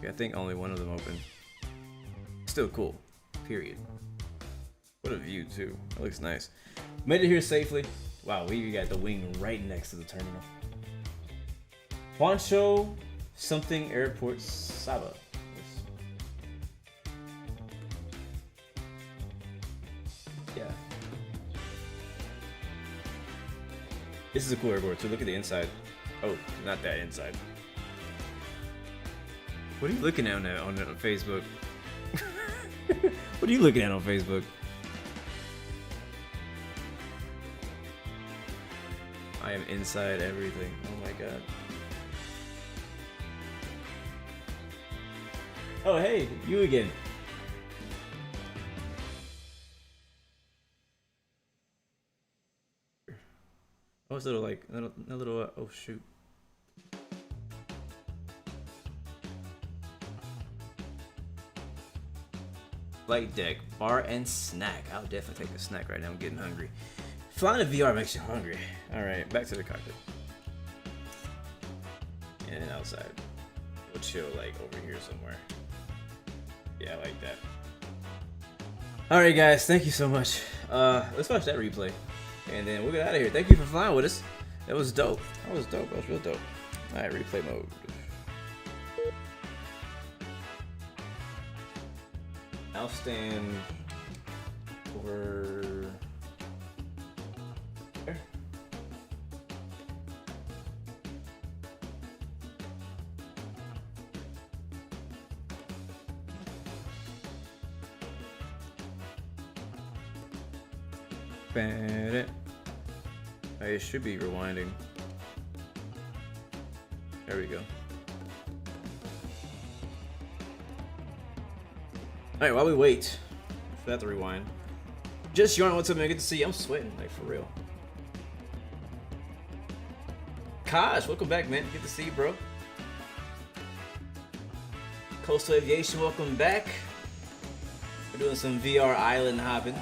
I think only one of them open. Still cool. Period. What a view too. That looks nice. Made it here safely. Wow, we got the wing right next to the terminal. Juancho something airport Saba. Yeah. This is a cool airport too. Look at the inside. Oh, not that inside. What are you looking at on Facebook? What are you looking at on Facebook? I am inside everything. Oh my god. Oh hey, you again. Oh, it's a little like a little oh shoot. Flight deck, bar and snack. I'll definitely take a snack right now. I'm getting hungry. Flying a VR makes you hungry. Alright, back to the cockpit. And then outside. We'll chill like over here somewhere. Yeah, I like that. Alright guys, thank you so much. Let's watch that replay. And then we'll get out of here. Thank you for flying with us. That was dope. That was dope. That was real dope. Alright, replay mode. I'll stand over there. It should be rewinding. There we go. Alright, while we wait for that to rewind. Just Juliana, what's up, man? Good to see you. I'm sweating, like for real. Kosh, welcome back, man. Good to see you, bro. Coastal Aviation, welcome back. We're doing some VR island hopping.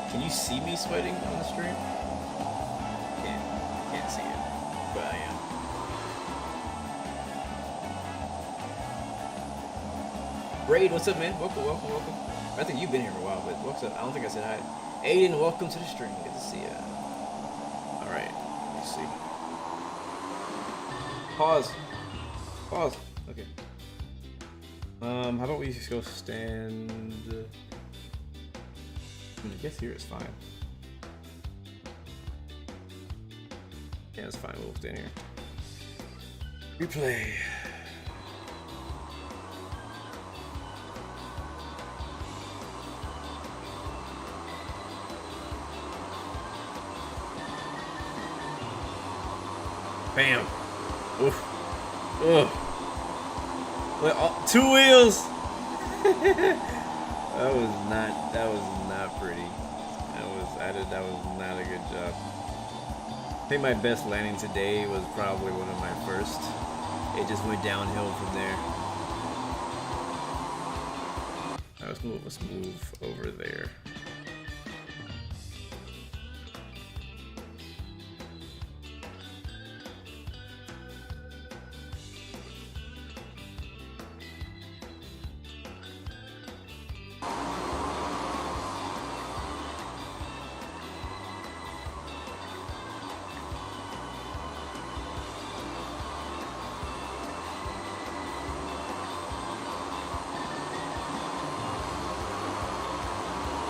Can you see me sweating on the stream? Can't see it, but I am. Braid, what's up, man? Welcome. I think you've been here for a while, but what's up? I don't think I said hi. Aiden, welcome to the stream. Good to see ya. All right, let's see. Pause. Okay. How about we just go stand? I guess here is fine. Yeah, it's fine. We'll stand here. Replay. Bam. Oof. Ugh. Wait, 2 wheels. That was not pretty. That was not a good job. I think my best landing today was probably one of my first. It just went downhill from there. All right, let's move over there.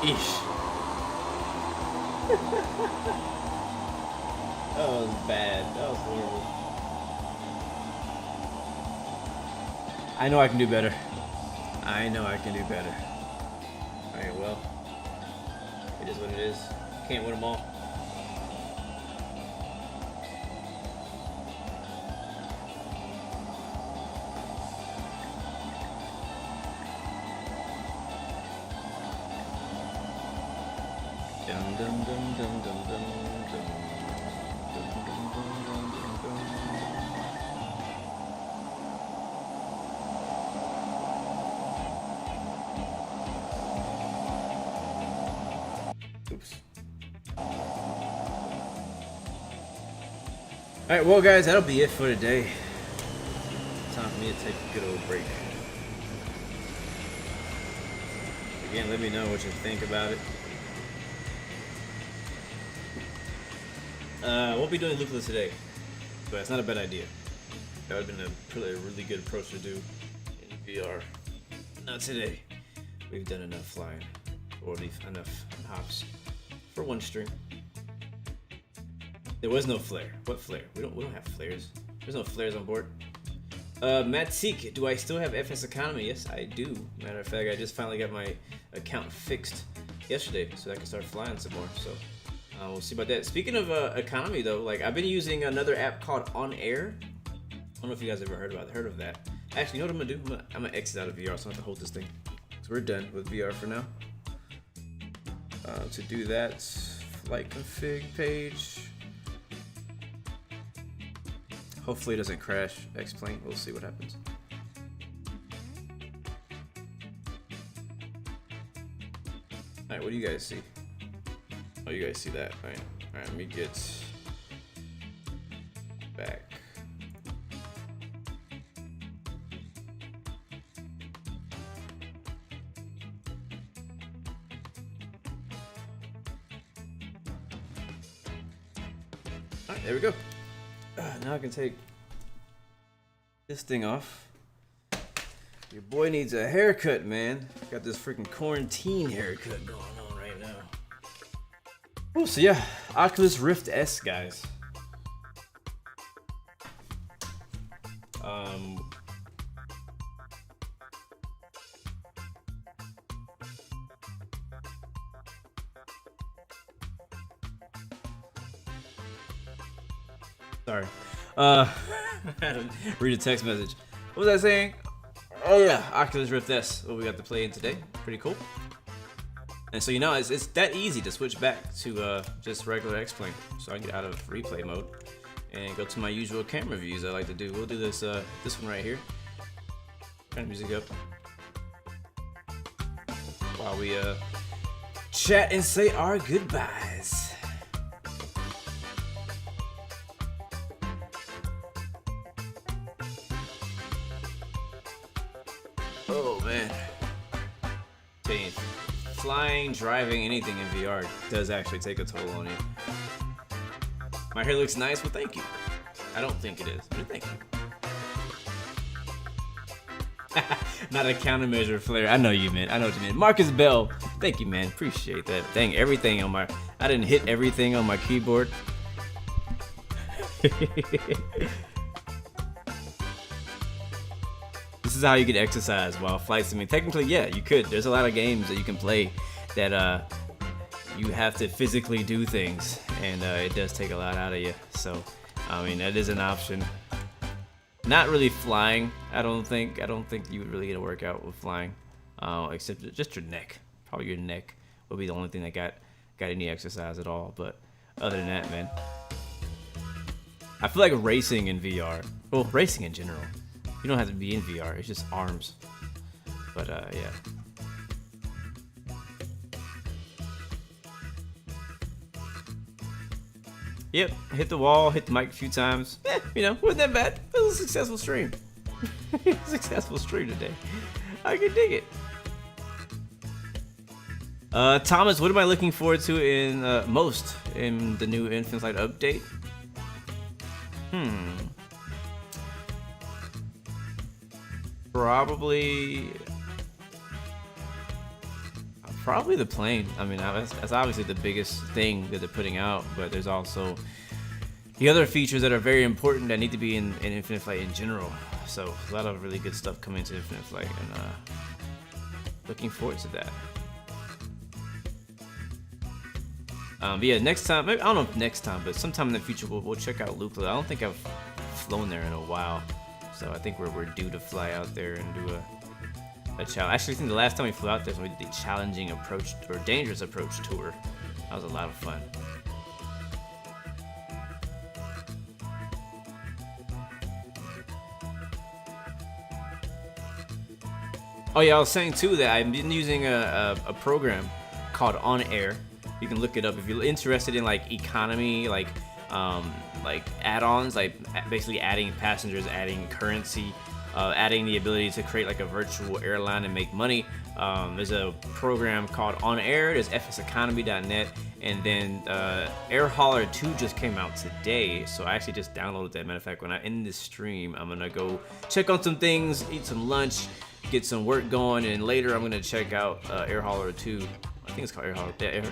Eesh. That was bad. That was horrible. I know I can do better. Alright, well. It is what it is. Can't win them all. Alright, well guys, that'll be it for today. Time for me to take a good old break. Again, let me know what you think about it. Won't be doing loopless today, but it's not a bad idea. That would have been a really good approach to do in VR. Not today. We've done enough flying, or at least enough hops for one stream. There was no flare. What flare? We don't have flares. There's no flares on board. Matt Seek, do I still have FS Economy? Yes, I do. Matter of fact, I just finally got my account fixed yesterday, so I can start flying some more. So we'll see about that. Speaking of economy, though, like I've been using another app called On Air. I don't know if you guys ever heard of that. Actually, you know what I'm gonna do? I'm gonna exit out of VR, so I don't have to hold this thing. So we're done with VR for now. To do that, flight config page. Hopefully it doesn't crash. X-plane. We'll see what happens. Alright, what do you guys see? Oh, you guys see that, right? Alright, let me get back. Alright, there we go. Now I can take this thing off. Your boy needs a haircut, man. Got this freaking quarantine haircut going on right now. Oh, so yeah, Oculus Rift S, guys. Sorry. I had to read a text message. What was I saying? Oh yeah, Oculus Rift S. What we got to play in today. Pretty cool. And so it's that easy to switch back to just regular X-plane. So I can get out of replay mode and go to my usual camera views I like to do. We'll do this this one right here. Turn the music up while we chat and say our goodbyes. Oh man, flying, driving, anything in VR does actually take a toll on you. My hair looks nice. Well, thank you. I don't think it is, but thank you. Not a countermeasure flare. I know you meant. I know what you meant. Marcus Bell. Thank you, man. Appreciate that. Dang, everything on my... I didn't hit everything on my keyboard. This is how you get exercise while flight simming. Technically, yeah, you could. There's a lot of games that you can play that you have to physically do things, and it does take a lot out of you. So, I mean, that is an option. Not really flying. I don't think you would really get a workout with flying, except just your neck. Probably your neck would be the only thing that got any exercise at all. But other than that, man, I feel like racing in VR. Well, racing in general. You don't have to be in VR. It's just arms. But yeah. Yep, hit the wall, hit the mic a few times. You know, wasn't that bad. It was a successful stream. Successful stream today. I can dig it. Thomas, what am I looking forward to in most in the new Infinite Light update? Probably the plane. I mean, that's obviously the biggest thing that they're putting out, but there's also the other features that are very important that need to be in Infinite Flight in general. So a lot of really good stuff coming to Infinite Flight, and looking forward to that. But yeah, next time, maybe, I don't know if next time, but sometime in the future we'll check out Lukla. I don't think I've flown there in a while, so I think we're due to fly out there and do a challenge. Actually, I think the last time we flew out there, we did the challenging approach or dangerous approach tour. That was a lot of fun. Oh yeah, I was saying too that I've been using a program called On Air. You can look it up if you're interested in like economy, like add-ons, like basically adding passengers, adding currency. Adding the ability to create like a virtual airline and make money. There's a program called On Air. There's fseconomy.net, and then Air Hauler 2 just came out today, so I actually just downloaded that. Matter of fact, when I end this stream, I'm gonna go check on some things, eat some lunch, get some work going, and later I'm gonna check out Air Hauler 2. I think it's called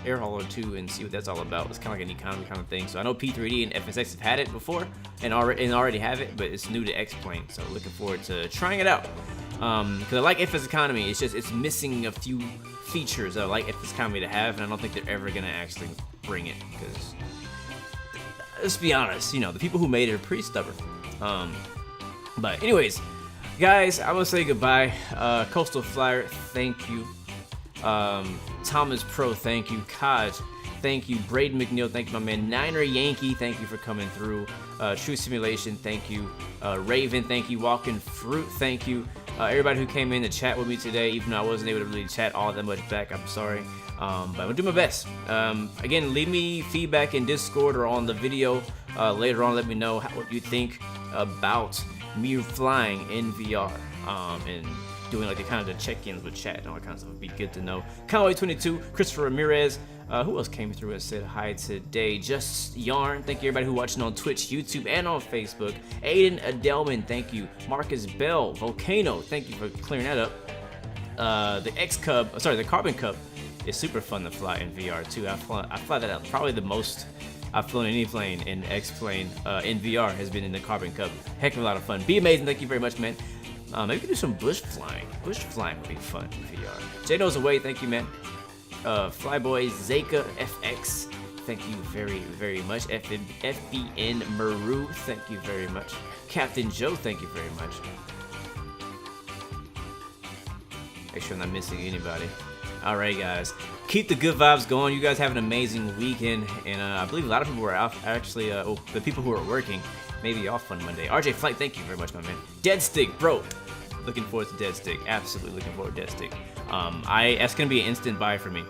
Air Hauler 2, and see what that's all about. It's kind of like an economy kind of thing. So I know P3D and FSX have had it before and already have it, but it's new to X-Plane. So looking forward to trying it out. Because I like FS Economy. It's just it's missing a few features I like FS Economy to have, and I don't think they're ever gonna actually bring it. Because let's be honest, you know, the people who made it are pretty stubborn. But anyways, guys, I'm gonna say goodbye. Coastal Flyer, thank you. Thomas Pro, thank you. Kaj, thank you. Braden McNeil, thank you, my man. Niner Yankee, thank you for coming through. True Simulation, thank you. Raven, thank you. Walking Fruit, thank you. Everybody who came in to chat with me today, even though I wasn't able to really chat all that much back, I'm sorry. But I'm gonna do my best. Again, leave me feedback in Discord or on the video later on. Let me know what you think about me flying in VR. And doing like the kind of the check-ins with chat and all that kind of stuff would be good to know. Conway22, Christopher Ramirez, who else came through and said hi today? Just Yarn, thank you everybody who watching on Twitch, YouTube, and on Facebook. Aiden Adelman, thank you. Marcus Bell, Volcano, thank you for clearing that up. The Carbon Cup is super fun to fly in VR too. I fly that out. Probably the most I've flown any plane in X-Plane in VR has been in the Carbon Cup. Heck of a lot of fun. Be amazing, thank you very much, man. Maybe we can do some bush flying. Bush flying would be fun in VR. J-No's away, thank you, man. Flyboy Zeka FX, thank you very, very much. FBN Maru, thank you very much. Captain Joe, thank you very much. Make sure I'm not missing anybody. Alright, guys. keep the good vibes going. You guys have an amazing weekend, and I believe a lot of people were out. Actually, the people who are working, maybe off on Monday. RJ Flight, thank you very much, my man. Dead Stick, bro. Looking forward to Dead Stick. Absolutely looking forward to Dead Stick. That's gonna be an instant buy for me,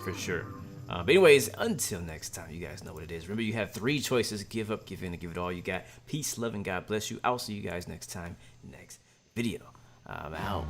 for sure. But anyways, until next time, you guys know what it is. Remember, you have 3 choices: give up, give in, and give it all you got. Peace, love, and God bless you. I'll see you guys next time, next video. I'm out.